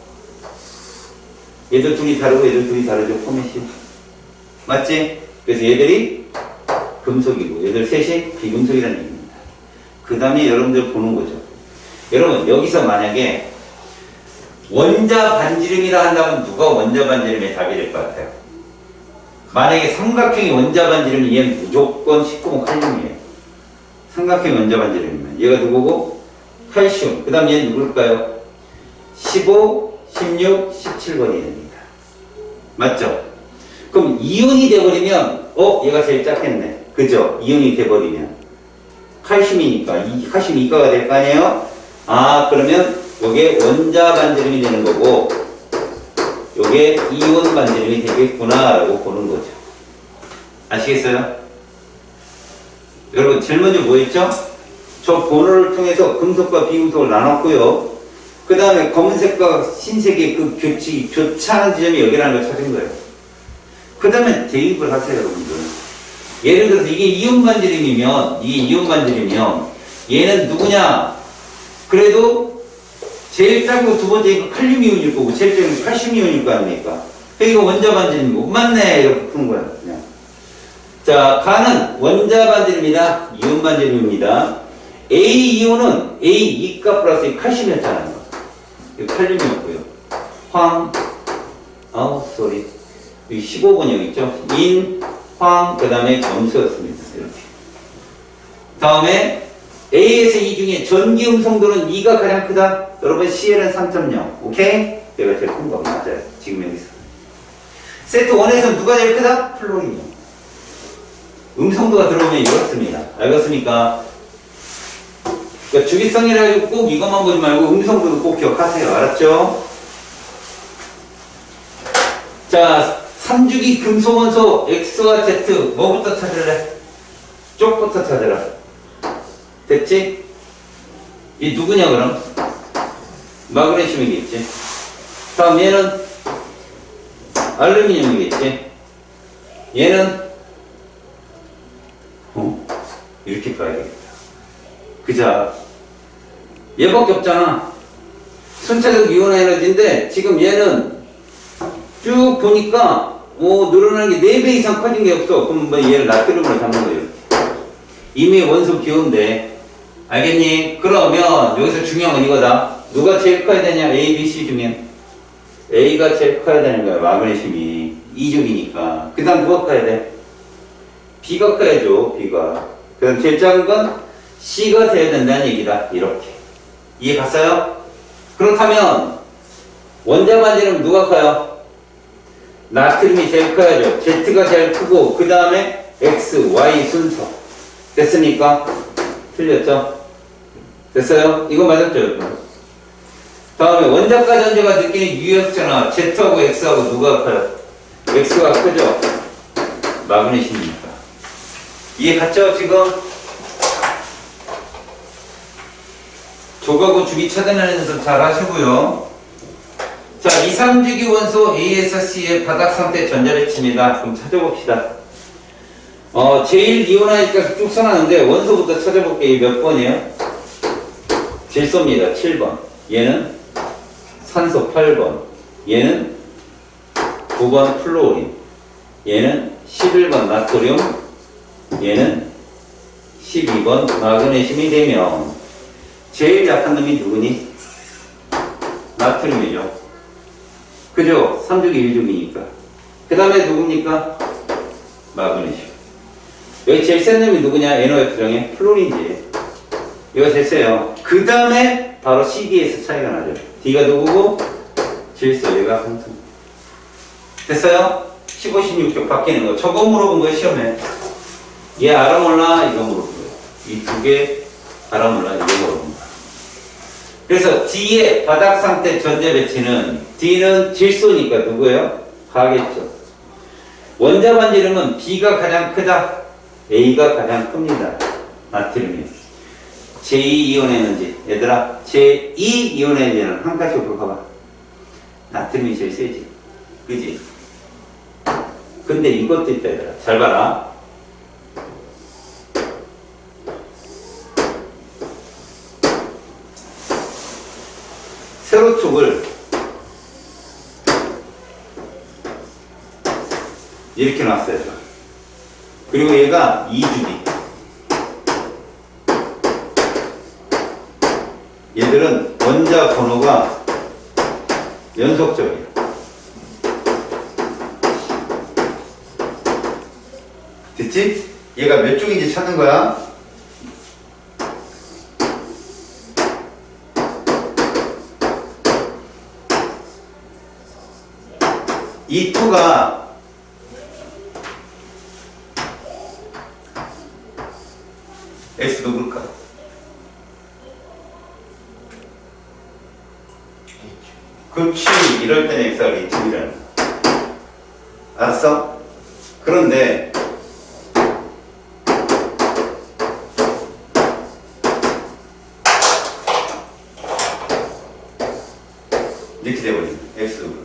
얘들 둘이 다르고 얘들 둘이 다르죠, 포맷이. 맞지? 그래서 얘들이 금속이고 얘들 셋이 비금속이라는 얘기입니다. 그 다음에 여러분들 보는 거죠. 여러분 여기서 만약에 원자 반지름이라 한다면 누가 원자 반지름의 답이 될 것 같아요? 만약에 삼각형이 원자 반지름이 얘는 무조건 19번 칼륨이에요. 삼각형이 원자 반지름이면 얘가 누구고? 칼슘. 그 다음 얘는 누굴까요? 15, 16, 17번이 됩니다. 맞죠? 그럼 이온이 돼버리면 얘가 제일 작겠네. 그죠? 이온이 돼버리면 칼슘이니까 칼슘 이가가 될 거 아니에요? 아, 그러면 요게 원자 반지름이 되는 거고 요게 이온 반지름이 되겠구나 라고 보는 거죠. 아시겠어요? 여러분 제일 먼저 뭐 했죠? 저 번호를 통해서 금속과 비금속을 나눴고요. 그 다음에 검은색과 흰색의 그 교차하는 지점이 여기라는 걸 찾은 거예요. 그 다음에 대입을 하세요, 여러분들. 예를 들어서 이게 이온 반지름이면, 얘는 누구냐? 그래도 제일 작은 두 번째 이거 칼륨 이온일 거고, 제일 작은 칼슘 이온일 거 아닙니까? 이거 원자 반지름이고, 맞네! 이렇게 푸는 거야, 그냥. 자, 가는 원자 반지름이다, 이온 반지름입니다. A 이온은 A, 이가 플러스 칼슘이었잖아요. 칼륨이었고요. 쏘리. 15번 여기 있죠? 그 다음에 검수였습니다. 이렇게. 다음에 A에서 E 중에 전기 음성도는 E가 가장 크다? 여러분 CL은 3.0. 오케이? 내가 제일 큰 거 맞아요. 지금 여기서. 세트 1에서 누가 제일 크다? 플로린이요. 음성도가 들어오면 이렇습니다. 알겠습니까? 그러니까 주기성이라 해서 꼭 이것만 보지 말고 음성도도 꼭 기억하세요. 알았죠? 자, 3주기 금속원소 X와 Z 뭐부터 찾을래? 쪽부터 찾으라. 됐지? 이 누구냐 그럼? 마그네슘이겠지. 다음 얘는 알루미늄이겠지. 얘는 이렇게 봐야겠다. 그자 얘밖에 없잖아. 순차적 이온 에너지인데 지금 얘는 쭉 보니까 늘어나는 게 4배 이상 커진 게 없어. 그럼 뭐 얘를 나트륨으로 잡는 거예요. 이미 원소 기호인데 알겠니? 그러면 여기서 중요한 건 이거다. 누가 제일 커야 되냐? A, B, C 중에 A가 제일 커야 되는 거야. 마그네슘이 2족이니까. 그 다음 누가 커야 돼? B가 커야죠. B가. 그 다음 제일 작은 건 C가 돼야 된다는 얘기다. 이렇게. 이해 갔어요? 그렇다면 원자 반지름 누가 커요? 나트륨이 제일 커야죠. Z가 제일 크고 그 다음에 X, Y 순서. 됐습니까? 틀렸죠? 됐어요? 이거 맞았죠? 다음에 원자가 전제가 느끼는 유역전화 Z하고 X하고 누가 커요? X가 크죠? 마그네슘이니까. 이해 갔죠? 지금? 조각고 주기 차단하는 연습 잘 하시고요. 자, 2, 3주기 원소 A에서 C의 바닥 상태 전자 배치입니다. 그럼 찾아봅시다. 제일 이온하니까 쭉 써놨는데 원소부터 찾아볼게요. 몇 번이에요? 질소입니다. 7번. 얘는 산소 8번. 얘는 9번 플로린. 얘는 11번 나트륨. 얘는 12번 마그네슘이 되면 제일 약한 놈이 누구니? 나트륨이죠. 그죠? 3족이 1족이니까. 그 다음에 누굽니까? 마그네슘. 여기 제일 센 놈이 누구냐? NOF정에 플로린이지. 이거 제일 세요. 그 다음에 바로 CD에서 차이가 나죠. D가 누구고? 질소, 얘가 항성. 됐어요? 15, 16쪽 바뀌는 거. 저거 물어본 거예요, 시험에. 얘 알아 몰라? 이거 물어본 거예요. 이 두 개 알아 몰라? 이거 물어본 거예요. 그래서 D의 바닥 상태 전자 배치는 D는 질소니까 누구예요? 가겠죠. 원자 반지름은 B가 가장 크다. A가 가장 큽니다. 나트륨이. 제2이온 에너지. 얘들아, 제2이온 에너지는 한 가지 볼까봐. 나트륨이 제일 세지. 그지? 근데 이것도 있다, 얘들아. 잘 봐라. 세로축을 이렇게 놨어요. 그리고 얘가 2주기. 얘들은 원자 번호가 연속적이에요. 됐지? 얘가 몇 쪽인지 찾는 거야. 이 2가 X 누굴까? 그렇지. 이럴 때는 X가 H이라는 거야. 알았어? 그런데 이렇게 돼버리네. X 누굴까?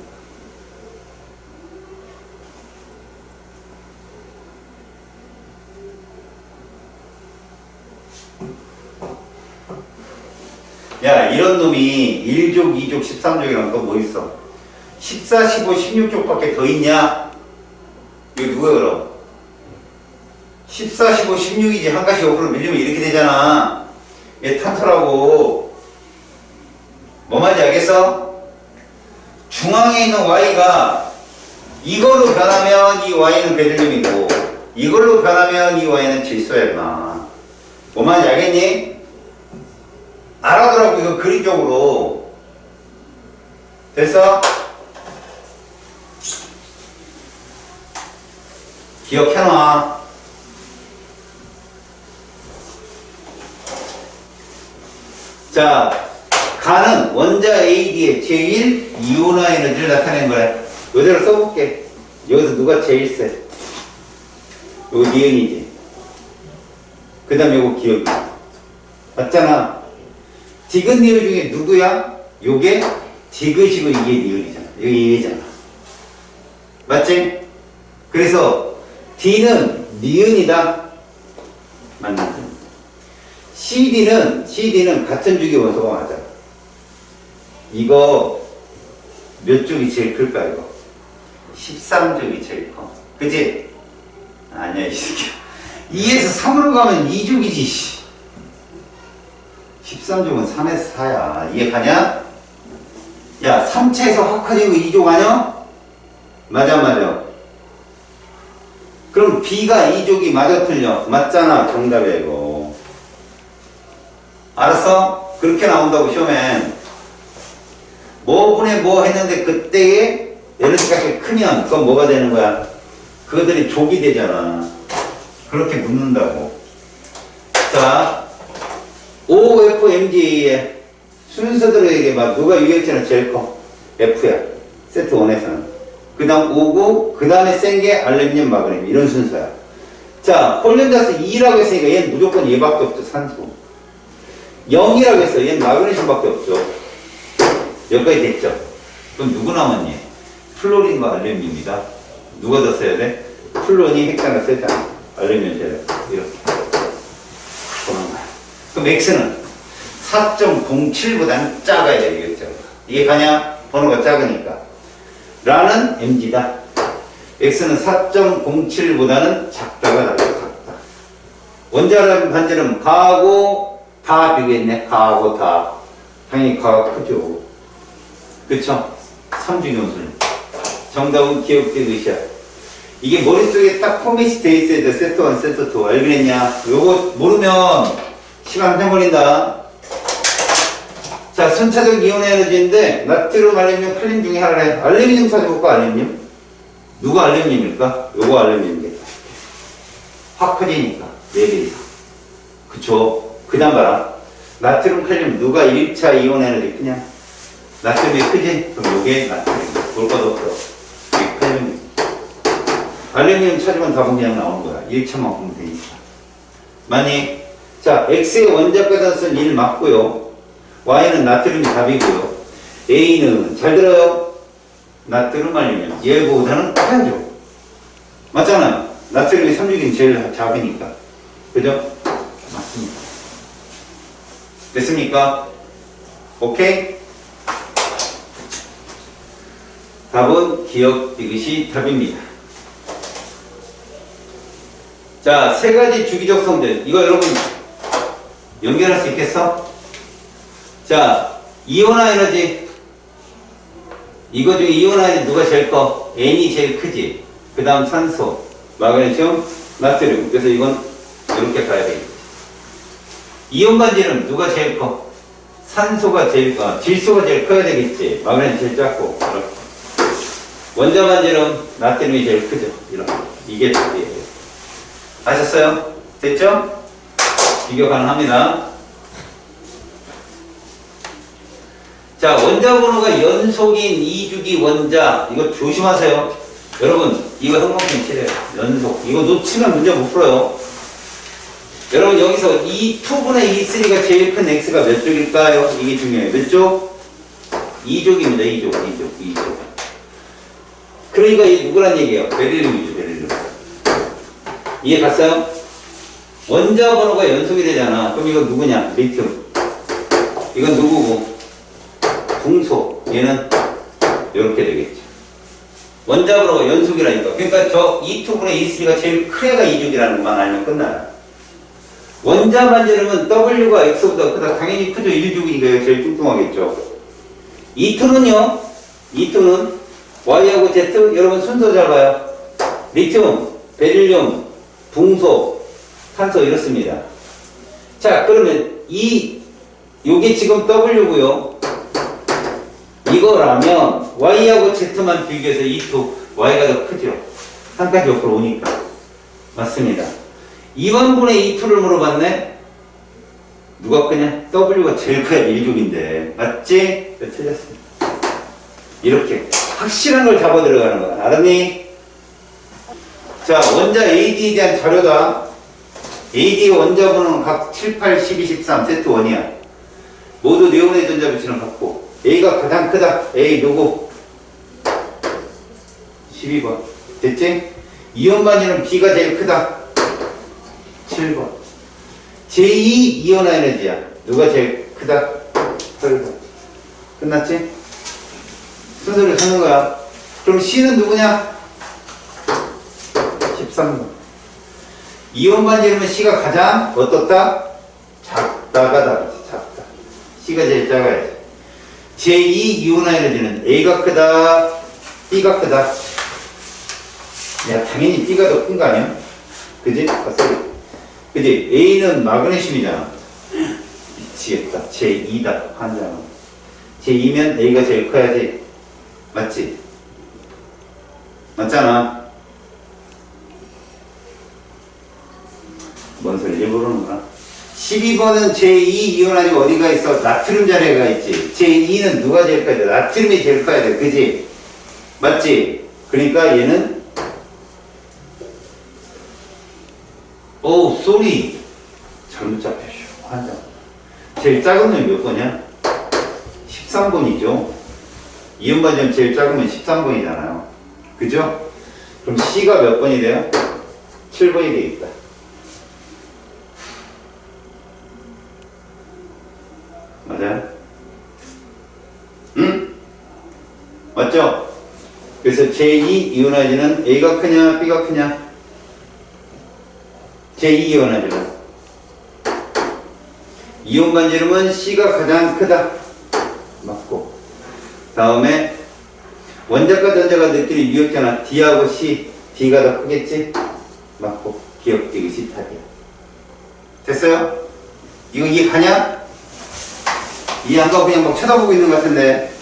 야, 이런 놈이 1족, 2족, 13족이랑 또 뭐 있어? 14, 15, 16족밖에 더 있냐? 이거 누구야, 그럼? 14, 15, 16이지. 한 가지 옆으로 밀리면 이렇게 되잖아. 얘 탄소라고. 뭐 말인지 알겠어? 중앙에 있는 Y가 이걸로 변하면 이 Y는 베릴륨이고, 이걸로 변하면 이 Y는 질소야, 임마. 뭐 말인지 알겠니? 알아두라고. 이거 그림적으로. 됐어? 기억해놔. 자, 가는 원자 AD의 제일 이온화 에너지를 나타낸 거야. 이대로 써볼게. 여기서 누가 제일 세? 요거 니은이지. 그 다음에 요거 기억이. 맞잖아. 디귿 니은 중에 누구야? 요게 디귿이고 이게 니은이잖아. 여기 얘잖아. 맞지? 그래서 D는 니은이다. 맞는 거. CD는 같은 주기 원소가 맞아. 이거 몇 쪽이 제일 클까, 이거? 13쪽이 제일 커. 그치? 아니야, 이 새끼야. 2에서 3으로 가면 2쪽이지. 13족은 3에서 4야. 이해가냐? 야, 3차에서 확 커지고 2족 아냐? 맞아. 그럼 B가 2족이 맞아 틀려? 맞잖아. 정답이야, 이거. 알았어? 그렇게 나온다고, 시험엔. 뭐분에 뭐 했는데 그때의 에너지가 크면 그건 뭐가 되는 거야? 그것들이 족이 되잖아. 그렇게 묻는다고. 자, OFMGA의 순서대로 얘기해봐. 누가 유액체는 제일 커? F야. 세트 1에서는. 그 다음 O고, 그 다음에 센 게 알루미늄, 마그네슘. 이런 순서야. 자, 홀륨자스 2라고 했으니까 얘는 무조건 얘밖에 없죠. 산소. 0이라고 했어. 얘는 마그네슘밖에 없죠. 여기까지 됐죠. 그럼 누구 남았니? 플로린과 알루미늄이다. 누가 더 써야 돼? 플론이 핵자가 세잖아. 알루미늄 제를 이렇게 보는 거야. 그럼 X는 4.07보다는 작아야 되겠죠. 이게 가냐? 번호가 작으니까. 라는 MG다. X는 4.07보다는 작다가 작다. 원자 반지름 가하고 다 비교했네. 가하고 다. 당연히 가가 크죠. 그쵸? 3중의 원소는. 정답은 기억되듯이야. 이게 머릿속에 딱 포맷이 돼 있어야 돼. 세트 1, 세트 2. 알겠냐? 요거 모르면 시간 한참 걸린다. 자, 순차적 이온 에너지인데 나트륨, 알루미늄, 칼륨 중에 하나래. 알루미늄 찾아볼까? 알루미늄? 누가 알루미늄일까? 요거 알루미늄이겠다. 확 커지니까 4배 이상. 그쵸? 그 다음 봐라. 나트륨, 칼륨 누가 1차 이온 에너지 크냐? 나트륨이 크지? 그럼 요게 나트륨. 볼 것도 없어. 이게 칼륨이. 알루미늄 찾으면 답은 그냥 나오는 거야. 1차만 보면 되니까. 만약 자, X의 원자 가산수는 1 맞고요. Y는 나트륨이 답이고요. A는 잘 들어요. 나트륨 알루미늄. 얘보다는 커야죠. 맞잖아요. 나트륨이 3중이 제일 작으니까. 그죠? 맞습니다. 됐습니까? 오케이? 답은 기억 이것이 답입니다. 자, 세 가지 주기적 성질. 이거 여러분 연결할 수 있겠어? 자, 이온화 에너지. 이거 중에 이온화 에너지 누가 제일 커? N이 제일 크지. 그 다음 산소, 마그네슘, 나트륨. 그래서 이건 이렇게 가야 되겠지. 이온 반지름 누가 제일 커? 산소가 제일 커. 질소가 제일 커야 되겠지. 마그네슘 제일 작고. 이렇게. 원자 반지름 나트륨이 제일 크죠. 이렇게. 이게 답이에요. 아셨어요? 됐죠? 비교 가능합니다. 자, 원자 번호가 연속인 2주기 원자. 이거 조심하세요. 여러분, 이거 항목점 칠해요. 연속. 이거 놓치면 문제 못 풀어요. 여러분, 여기서 이 2분의 2,3가 제일 큰 x가 몇 쪽일까요? 이게 중요해요. 몇 쪽? 2쪽입니다. 2쪽. 그러니까 이게 누구란 얘기예요? 베릴륨이죠, 베릴륨. 이해 갔어요? 원자 번호가 연속이 되잖아. 그럼 이건 누구냐? 리튬. 이건 누구고? 중소. 얘는 이렇게 되겠죠. 원자 번호가 연속이라니까. 그러니까 저 2,2분의 2,3가 제일 큰 애가 2쪽이라는 것만 알면 끝나요. 원자 반지름은 W가 X보다 크다. 당연히 크죠. 1쪽이니까 제일 뚱뚱하겠죠. 2,2는요? 2,2는 Y하고 Z. 여러분 순서 잘 봐요. 리튬, 베릴륨, 붕소, 탄소 이렇습니다. 자, 그러면 요게 지금 W고요. 이거라면 Y하고 Z만 비교해서 2,2, Y가 더 크죠. 한 가지 옆으로 오니까. 맞습니다. 2번분의 2,2를 물어봤네? 누가 크냐? W가 제일 커야 1족인데. 맞지? 틀렸습니다. 이렇게 확실한 걸 잡아 들어가는 거야. 알았니? 자, 원자 AD에 대한 자료다. AD 원자 번호는 각 7, 8, 12, 13 세트 1이야. 모두 네온의 전자 배치는 같고 A가 가장 크다. A 누구? 12번. 됐지? 이온 반지는 B가 제일 크다. 7번. 제2 이온화 에너지야. 누가 제일 크다? 8번. 끝났지? 순서를 하는 거야. 그럼 C는 누구냐? 13번. 이온 반지름은 C가 가장 어떻다? 작다가 답이지. 작다. C가 제일 작아야지. 제2 이온화 에너지는 A가 크다, B가 크다. 야, 당연히 B가 더 큰 거 아니야? 그지? 그지? A는 마그네슘이잖아. 미치겠다. 제2다. 환자는. 제2면 A가 제일 커야지. 맞지? 맞잖아. 뭔 소리 일부러 그러는구나. 12번은 제2 이온환이 어디가 있어? 나트륨 자리가 있지. 제2는 누가 제일 커야 돼? 나트륨이 제일 커야 돼. 그지? 맞지? 그러니까 얘는 쏘리 잘못 잡혔어. 환자. 제일 작은 놈이 몇 번이야? 13번이죠. 이온 반지름 제일 작으면 13번이잖아요. 그죠? 그럼 C가 몇 번이 돼요? 7번이 되겠다. 맞아요? 응? 맞죠? 그래서 제2 이온화이즈는 A가 크냐 B가 크냐? 제2 이온화이즈는 이온 반지름은 C가 가장 크다. 맞고. 다음에 원자과 전자가 느끼는 유역전화 D하고 C, D가 더 크겠지? 맞고. 기억되기 C탑이야. 됐어요? 이거 이해 가냐? 이해 안 가고 그냥 막 쳐다보고 있는 것 같은데.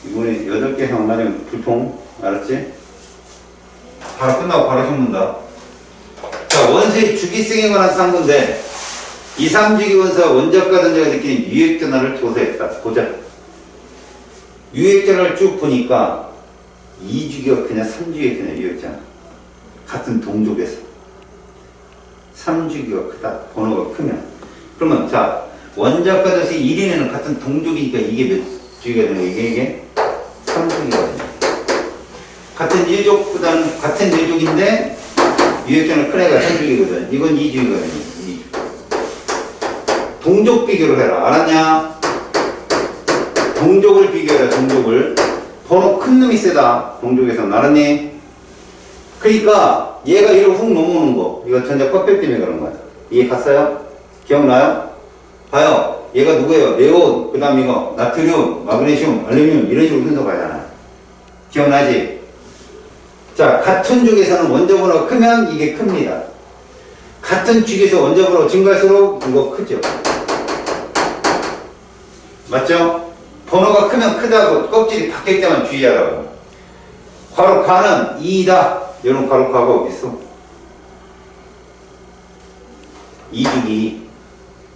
이번에 8개 형 맞으면 불통. 알았지? 바로 끝나고 바로 혐문다. 자, 원소의 주기성에 관한 상고인데 2, 3주기 원소와 원자과 전자가 느끼는 유액전화를 조사했다. 보자. 유액전화를 쭉 보니까 2주기가 그냥 3주기가 그냥 유액전화. 같은 동족에서 3주기가 크다. 번호가 크면. 그러면 자, 원자과 전자 1인에는 같은 동족이니까 이게 몇 주기가 되는 거야? 이게 3주기가 되는 거야. 같은 일족보다는 같은 일족인데 유액전화 큰 애가 3주기거든. 이건 2주기거든. 2주. 동족 비교를 해라. 알았냐? 동족을 비교해라. 동족을. 번호 큰 놈이 세다. 동족에서는. 알았니? 그러니까 얘가 이걸 훅 넘어오는 거. 이거 전자 껍질 때문에 그런 거야. 이해 갔어요? 기억나요? 봐요. 얘가 누구예요? 네온, 그 다음 이거 나트륨, 마그네슘, 알루미늄 이런 식으로 순서 가잖아. 기억나지? 자, 같은 쪽에서는 원자 번호가 크면 이게 큽니다. 같은 쪽에서 원자 번호가 증가할수록 이거 크죠. 맞죠? 번호가 크면 크다고 껍질이 바뀔 때만 주의하라고. 괄호가는 2다. 이런 괄호가가 어디 있어? 2주기.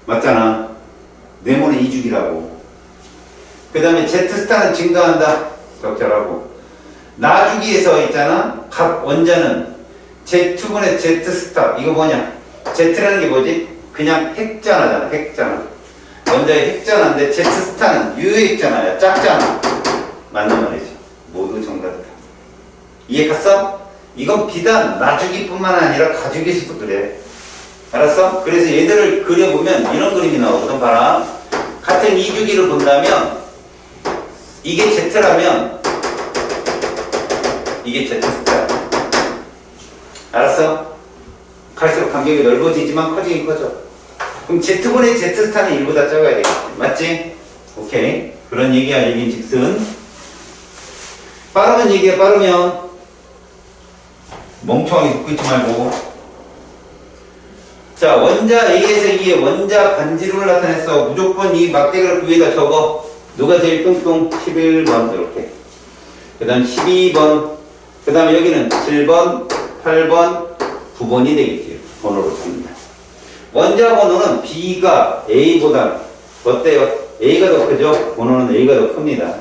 맞잖아. 네모는 2주기라고. 그 다음에 Z스타는 증가한다. 적절하고. 나주기에서 있잖아. 각 원자는 Z2분의 Z스타. 이거 뭐냐? Z라는 게 뭐지? 그냥 핵전화잖아. 핵전화. 원자의 핵전화인데 Z스타는 유핵전화야. 작잖아. 맞는 말이죠. 모두 정답이다. 이해 갔어? 이건 비단 나주기뿐만 아니라 가주기에서도 그래. 알았어? 그래서 얘들을 그려보면 이런 그림이 나오거든. 봐라. 같은 2주기를 본다면 이게 Z라면 이게 Z스타야. 알았어? 갈수록 간격이 넓어지지만 커지긴 커져. 그럼 Z분의 Z스타는 1보다 작아야 되겠지. 맞지? 오케이. 그런 얘기야. 얘기인 즉슨. 빠르면 얘기해. 빠르면. 멍청하게 듣고 있지 말고. 자, 원자 A에서 E의 원자 반지름을 나타냈어. 무조건 이 막대그래프 위에다 적어. 누가 제일 뚱뚱? 11번 이렇게. 그 다음 12번. 그 다음에 여기는 7번, 8번, 9번이 되겠지. 번호로 줍니다. 원자 번호는 B가 A보다 어때요? A가 더 크죠? 번호는 A가 더 큽니다.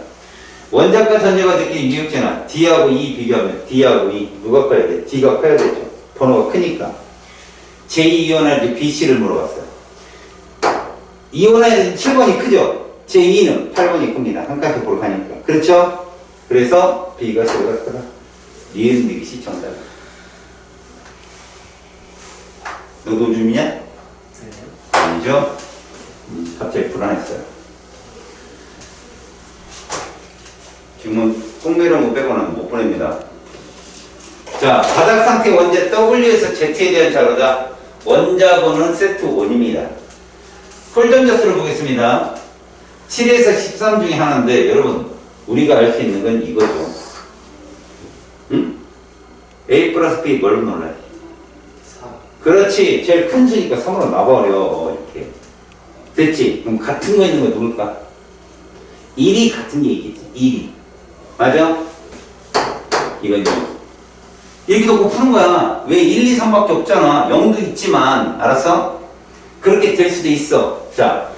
원자과 전자가 느끼는 유역전화 D하고 E 비교하면 D하고 E 누가 커야 돼? D가 커야 되죠. 번호가 크니까. 제2이온할 BC를 물어봤어요. 이온할 7번이 크죠? 제2는 8번이 큽니다. 한 칸씩 보러 가니까. 그렇죠? 그래서 B가 C보다 크다. 니은 느기 C 정답. 너도 줌이냐? 네. 아니죠? 갑자기 불안했어요. 지금은 꽁매를 못 빼고는 못 보냅니다. 자, 바닥 상태 원자 W에서 Z에 대한 자료다. 원자 번호는 세트 1입니다. 홀전자 수를 보겠습니다. 7에서 13 중에 하나인데 여러분 우리가 알 수 있는 건 이거죠. 응? A 플러스 B 뭘로 놀라요? 4. 그렇지. 제일 큰 수니까 3으로 놔버려. 이렇게. 됐지? 그럼 같은 거 있는 거 누굴까? 1이 같은 게 있겠지. 1이. 맞아? 이건 2. 이렇게 놓고 푸는 거야. 왜 1, 2, 3밖에 없잖아. 0도 있지만. 알았어? 그렇게 될 수도 있어. 자,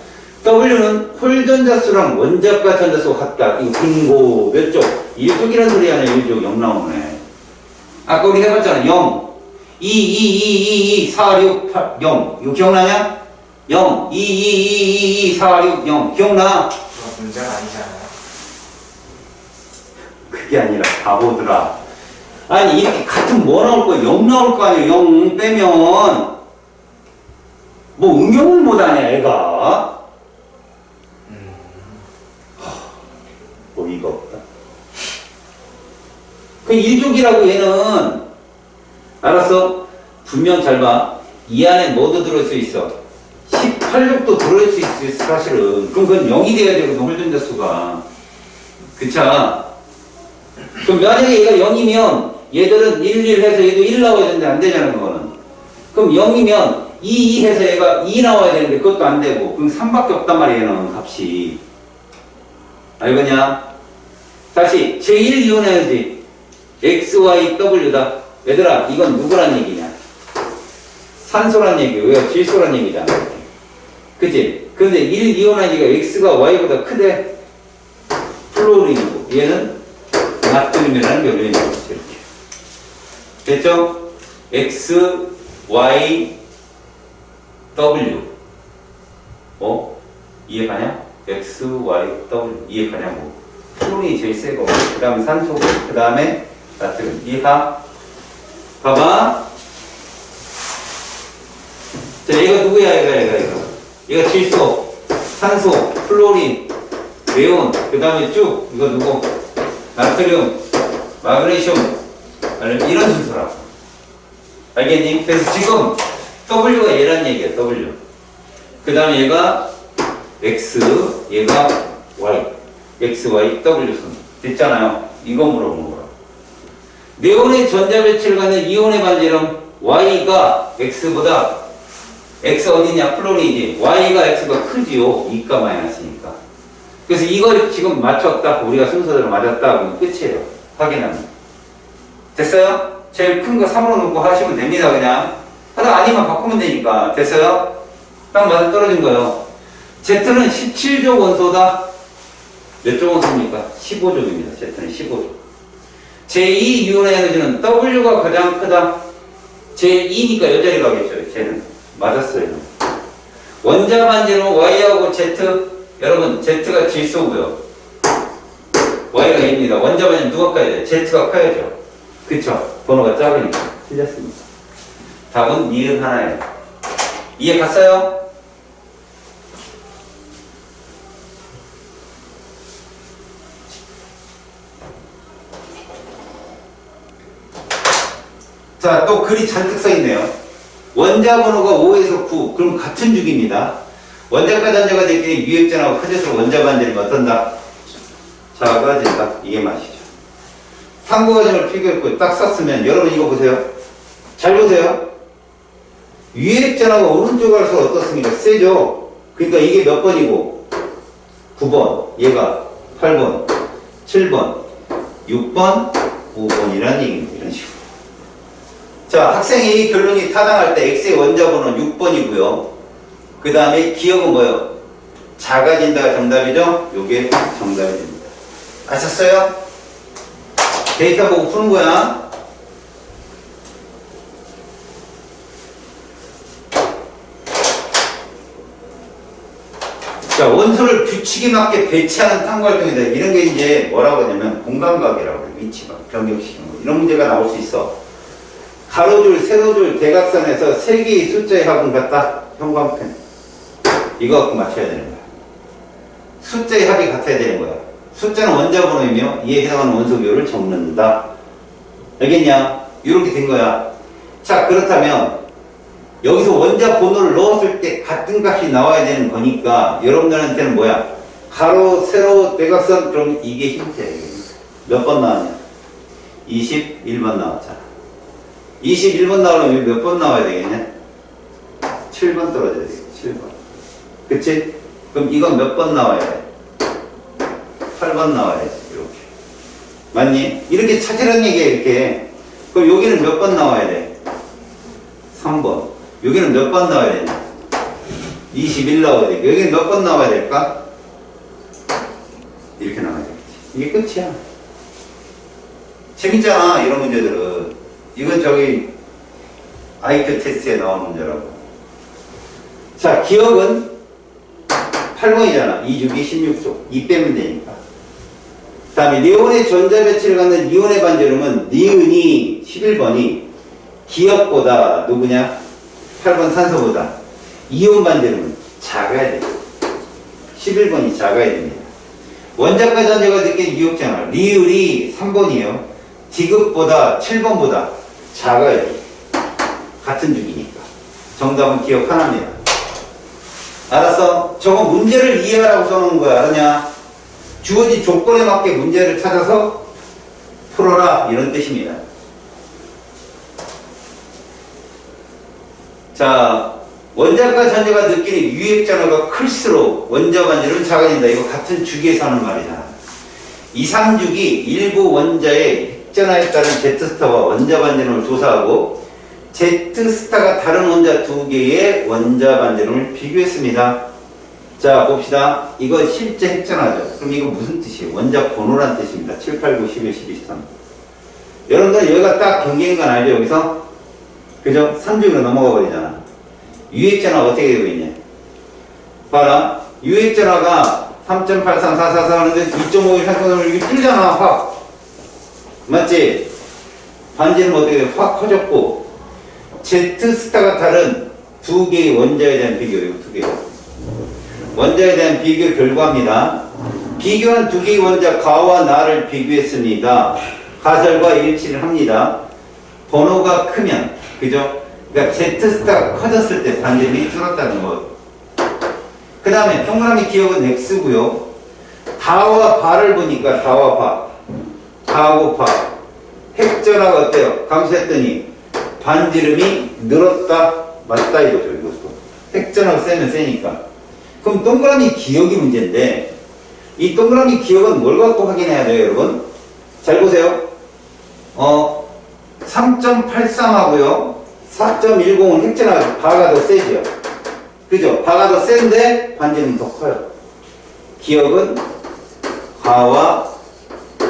W는 홀전자수랑 원자과 전자수가 같다. 이거 분고 몇 쪽? 1쪽이라는 소리 아니야. 1쪽 0 나오네. 아까 우리 해봤잖아. 0, 2, 2, 2, 2, 2, 4, 6, 8, 0. 이거 기억나냐? 0, 2, 2, 2, 2, 2, 4, 6, 0. 기억나? 그거 문제가 아니잖아요. 그게 아니라 바보들아. 아니 이렇게 같은 뭐 나올 거야? 0 나올 거 아니야. 0 빼면 뭐 응용을 못하냐 애가. 어이가 없다. 그 1족이라고 얘는. 알았어? 분명 잘 봐. 이 안에 뭐도 들어올 수 있어? 18족도 들어올 수 있어, 사실은. 그럼 그건 0이 돼야 되거든, 홀전자 수가. 그쵸? 그럼 만약에 얘가 0이면 얘들은 1, 1 해서 얘도 1 나와야 되는데 안 되잖아, 그거는. 그럼 0이면 2, 2 해서 얘가 2 나와야 되는데 그것도 안 되고. 그럼 3밖에 없단 말이야, 얘는 값이. 알겠냐? 다시, 제1 이혼해야지. X, Y, W다. 얘들아, 이건 누구란 얘기냐? 산소란 얘기고, 왜 질소란 얘기잖아. 그치? 근데 1 이온하니까 X가 Y보다 크대. 플로린이고, 얘는 나트륨이라는 결론이 나왔어, 이렇게. 됐죠? X, Y, W. 이해가냐? X, Y, W. 이해가냐고. 플로린이 제일 세고, 그 다음에 산소고, 그 다음에 나트륨. 이해가? 봐봐. 자, 얘가 누구야, 얘가 질소, 산소, 플로린, 네온, 그 다음에 쭉, 이거 누구? 나트륨, 마그네슘, 이런 순서라고. 알겠니? 그래서 지금 W가 얘란 얘기야, W. 그 다음에 얘가 X, 얘가 Y. X, Y, W 순. 됐잖아요. 이거 물어보는 거야. 네온의 전자배치를 갖는 이온의 반지름 Y가 X보다 X 어디냐? 플로린이지. Y가 X가 크지요. 2가 마이너스니까. 그래서 이걸 지금 맞췄다. 우리가 순서대로 맞았다. 그러면 끝이에요. 확인하면. 됐어요? 제일 큰 거 3으로 놓고 하시면 됩니다. 그냥. 하다 아니면 바꾸면 되니까. 됐어요? 딱 맞아 떨어진 거예요. Z는 17족 원소다. 몇 족 원소입니까? 15족입니다. Z는 15족. 제2 이온의 에너지는 W가 가장 크다. 제2니까 여자리 가겠죠. 쟤는. 맞았어요. 원자 반지름 Y하고 Z. 여러분, Z가 질소고요. Y가 A입니다. 원자 반지름 누가 커야 돼? Z가 커야죠. 그쵸? 번호가 작으니까. 틀렸습니다. 답은 니은 하나예요. 이해 갔어요? 자, 또 글이 잔뜩 써있네요. 원자 번호가 5에서 9. 그럼 같은 주기입니다. 원자가 단자가 되기 유액전하고 커질수록 원자 반지름이 어떤다? 작아진다. 이게 맛이죠. 탐구 과정을 필기했고 딱 썼으면 여러분 이거 보세요. 잘 보세요. 유액전하고 오른쪽 갈수록 어떻습니까? 세죠? 그러니까 이게 몇 번이고 9번, 얘가 8번, 7번, 6번, 5번이라는 얘기입니다. 이런 식으로. 자, 학생이 결론이 타당할 때 X의 원자 번호는 6번이고요. 그 다음에 기억은 뭐예요? 작아진다가 정답이죠? 요게 정답이 됩니다. 아셨어요? 데이터 보고 푸는 거야. 자, 원소를 규칙에 맞게 배치하는 탐구활동이다. 이런 게 이제 뭐라고 하냐면 공간각이라고 해요. 위치각, 변경시키는 거. 이런 문제가 나올 수 있어. 가로줄, 세로줄, 대각선에서 세 개의 숫자의 합은 같다. 형광펜. 이거 갖고 맞춰야 되는 거야. 숫자의 합이 같아야 되는 거야. 숫자는 원자 번호이며 이에 해당하는 원소 비율을 적는다. 알겠냐? 이렇게 된 거야. 자, 그렇다면 여기서 원자 번호를 넣었을 때 같은 값이 나와야 되는 거니까 여러분들한테는 뭐야? 가로, 세로, 대각선. 그럼 이게 힌트야. 몇 번 나왔냐? 21번 나왔잖아. 21번 나오려면 몇 번 나와야 되겠냐? 7번 떨어져야 되겠지. 7번. 그치? 그럼 이건 몇 번 나와야 돼? 8번 나와야지. 이렇게. 맞니? 이렇게 찾으라는 얘기야, 이렇게. 그럼 여기는 몇 번 나와야 돼? 3번. 여기는 몇 번 나와야 되냐? 21 나와야 돼. 여기는 몇 번 나와야 될까? 이렇게 나와야 되겠지. 이게 끝이야. 재밌잖아, 이런 문제들은. 이건 저기 IQ 테스트에 나온 문제라고. 자, 기억은 8번이잖아. 2주기 16조. 2 빼면 되니까. 그 다음에 네온의 전자배치를 갖는 이온의 반지름은 니은이 11번이 기억보다 누구냐? 8번 산소보다 이온 반지름은 작아야 돼. 11번이 작아야 됩니다. 원자과 전자가 느낀 유효잖아. 리을이 3번이에요. 디귿보다 7번보다 작아야 돼. 같은 주기니까. 정답은 기억 하나입니다. 알았어? 저거 문제를 이해하라고 써놓은 거야. 알았냐? 주어진 조건에 맞게 문제를 찾아서 풀어라. 이런 뜻입니다. 자, 원자과 전자가 느끼는 유액전하가 클수록 원자 반지름은 작아진다. 이거 같은 주기에서 하는 말이잖아. 이상주기 일부 원자의 핵전하에 따른 Z스타와 원자 반지름을 조사하고 Z스타가 다른 원자 두 개의 원자 반지름을 비교했습니다. 자, 봅시다. 이거 실제 핵전하죠. 그럼 이거 무슨 뜻이에요? 원자 번호란 뜻입니다. 7, 8, 9, 11, 12, 13. 여러분들 여기가 딱 경계인 건 알죠? 여기서? 그죠? 3중으로 넘어가 버리잖아. 유액전화가 어떻게 되고 있냐? 봐라. 유액전화가 3.83444 하는데 2.5일 상승을 이렇게 풀잖아. 확. 맞지? 반지는 어떻게 돼? 확 커졌고 Z스타가 다른 두 개의 원자에 대한 비교. 이거 두 개. 원자에 대한 비교 결과입니다. 비교한 두 개의 원자 가와 나를 비교했습니다. 가설과 일치를 합니다. 번호가 크면, 그죠? 그러니까 Z스타가 커졌을 때 반지름이 줄었다는 것. 그 다음에 동그라미 기억은 X고요. 다와 바를 보니까 다와 바. 다하고 바. 핵전화가 어때요? 감수했더니 반지름이 늘었다. 맞다 이거죠. 이것도. 핵전화가 세면 세니까. 그럼 동그라미 기억이 문제인데 이 동그라미 기억은 뭘 갖고 확인해야 돼요, 여러분? 잘 보세요. 3.83하고요. 4.10은 핵전화 바가 더 세죠. 그죠? 바가 더 센데 반지름은 더 커요. 기억은 가와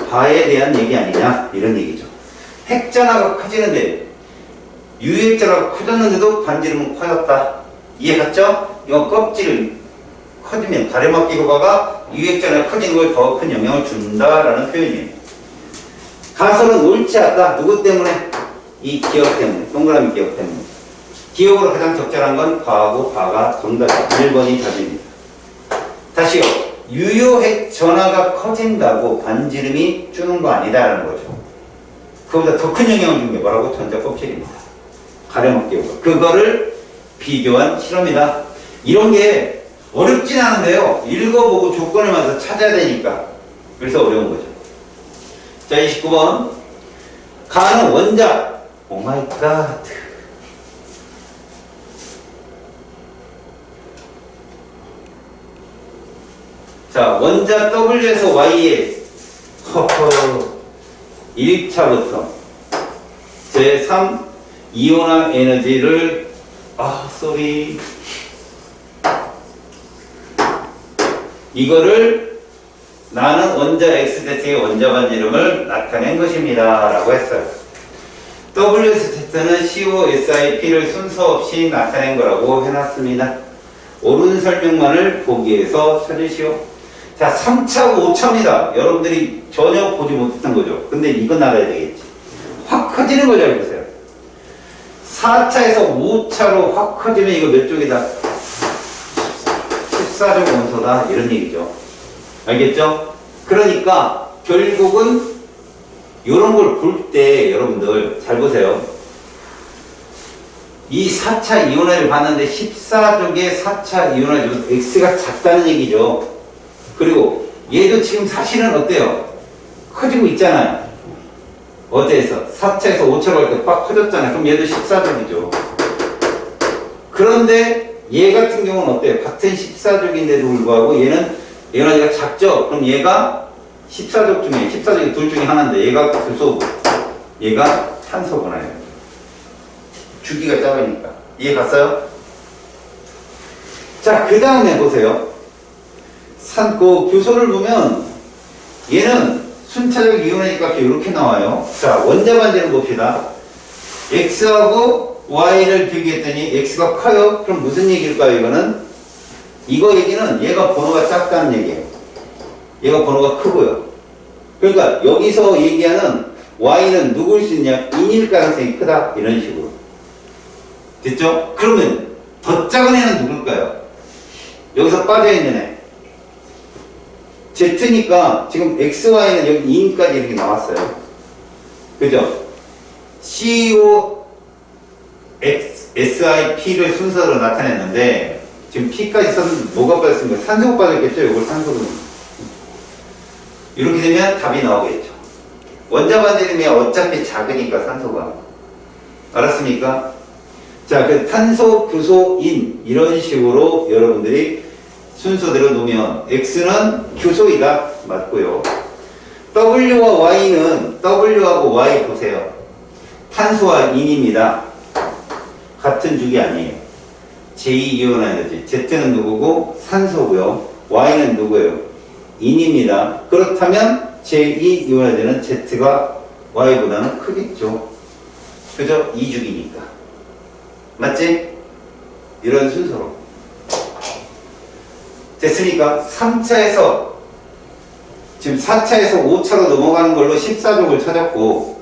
바에 대한 얘기 아니냐? 이런 얘기죠. 핵전화가 커지는데 유핵전화가 커졌는데도 반지름은 커졌다. 이해 갔죠? 이건 껍질을 커지면 가래막기 효과가 유액전에 커지는 걸 더 큰 영향을 준다라는 표현이에요. 가설은 옳지 않다. 누구 때문에? 이 기억 때문에. 동그라미 기억 때문에. 기억으로 가장 적절한 건 가하고 바가 정답이다. 1번이 답입니다. 다시요. 유효핵 전하가 커진다고 반지름이 주는 거 아니다라는 거죠. 그보다 더 큰 영향을 주는 게 뭐라고? 전자 껍질입니다. 가래막기 효과. 그거를 비교한 실험이다. 이런 게 어렵진 않은데요. 읽어보고 조건을 맞춰서 찾아야 되니까. 그래서 어려운 거죠. 자, 29번. 가는 원자. 오 마이 갓. 자, 원자 W에서 Y에 허허 1차부터 제3 이온화 에너지를 쏘리 이거를 나는 원자 XZ의 원자 반지름을 나타낸 것입니다. 라고 했어요. WSZ는 COSIP를 순서 없이 나타낸 거라고 해놨습니다. 옳은 설명만을 보기에서 찾으시오. 자, 3차하고 5차입니다. 여러분들이 전혀 보지 못했던 거죠. 근데 이건 알아야 되겠지. 확 커지는 거 잘 보세요. 4차에서 5차로 확 커지면 이거 몇 쪽이다? 14종 원소다. 이런 얘기죠. 알겠죠? 그러니까 결국은 이런 걸 볼 때 여러분들 잘 보세요. 이 4차 이온화를 봤는데 14쪽에 4차 이온화 X가 작다는 얘기죠. 그리고 얘도 지금 사실은 어때요? 커지고 있잖아요. 어디에서? 4차에서 5차로 갈 때 빡 커졌잖아요. 그럼 얘도 14쪽이죠. 그런데 얘 같은 경우는 어때요? 같은 14족인데도 불구하고 얘는 에너지가 작죠? 그럼 얘가 14족 중에 14족이 둘 중에 하나인데 얘가 수소고 얘가 탄소구나. 주기가 작으니까. 이해 갔어요? 자, 그 다음에 보세요. 그 교소를 보면 얘는 순차적 이온의 값이 이렇게 나와요. 자, 원자 반지름 봅시다. X하고 Y를 비교했더니 X가 커요. 그럼 무슨 얘기일까요, 이거는? 이거 얘기는 얘가 번호가 작다는 얘기예요. 얘가 번호가 크고요. 그러니까 여기서 얘기하는 Y는 누구일 수 있냐? 인일 가능성이 크다. 이런 식으로. 됐죠? 그러면 더 작은 애는 누굴까요? 여기서 빠져있는 애. Z니까 지금 XY는 여기 2인까지 이렇게 나왔어요. 그죠? CO SIP를 순서로 나타냈는데 지금 P까지 썼는데 뭐가 빠졌습니까? 산소가 빠졌겠죠? 이걸 산소로. 이렇게 되면 답이 나오겠죠. 원자 반지름이 어차피 작으니까 산소가. 알았습니까? 자, 그 탄소, 규소, 인 이런 식으로 여러분들이 순서대로 놓으면 X는 규소이다. 맞고요. W와 Y는 W하고 Y 보세요. 탄소와 인입니다. 같은 죽이 아니에요. 제2이온 에너지. Z는 누구고? 산소고요. Y는 누구예요? 인입니다. 그렇다면 제2이온 에너지는 Z가 Y보다는 크겠죠. 그죠? 2죽이니까. 맞지? 이런 순서로. 됐습니까? 3차에서 지금 4차에서 5차로 넘어가는 걸로 14족을 찾았고,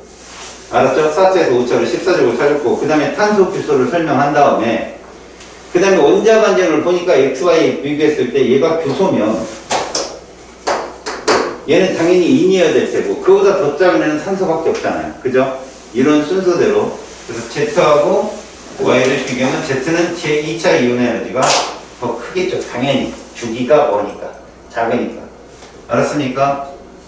알았죠? 4차에서 5차로 14족을 찾았고, 그 다음에 탄소 규소를 설명한 다음에, 그 다음에 원자 반전을 보니까 XY 비교했을 때 얘가 규소면, 얘는 당연히 인이어야 될 테고, 그보다 더 작은 애는 산소밖에 없잖아요. 그죠? 이런 순서대로. 그래서 Z하고 Y를 비교하면 Z는 제2차 이온 에너지가 더 크겠죠. 당연히. 주기가 뭐니까. 작으니까. 알았습니까?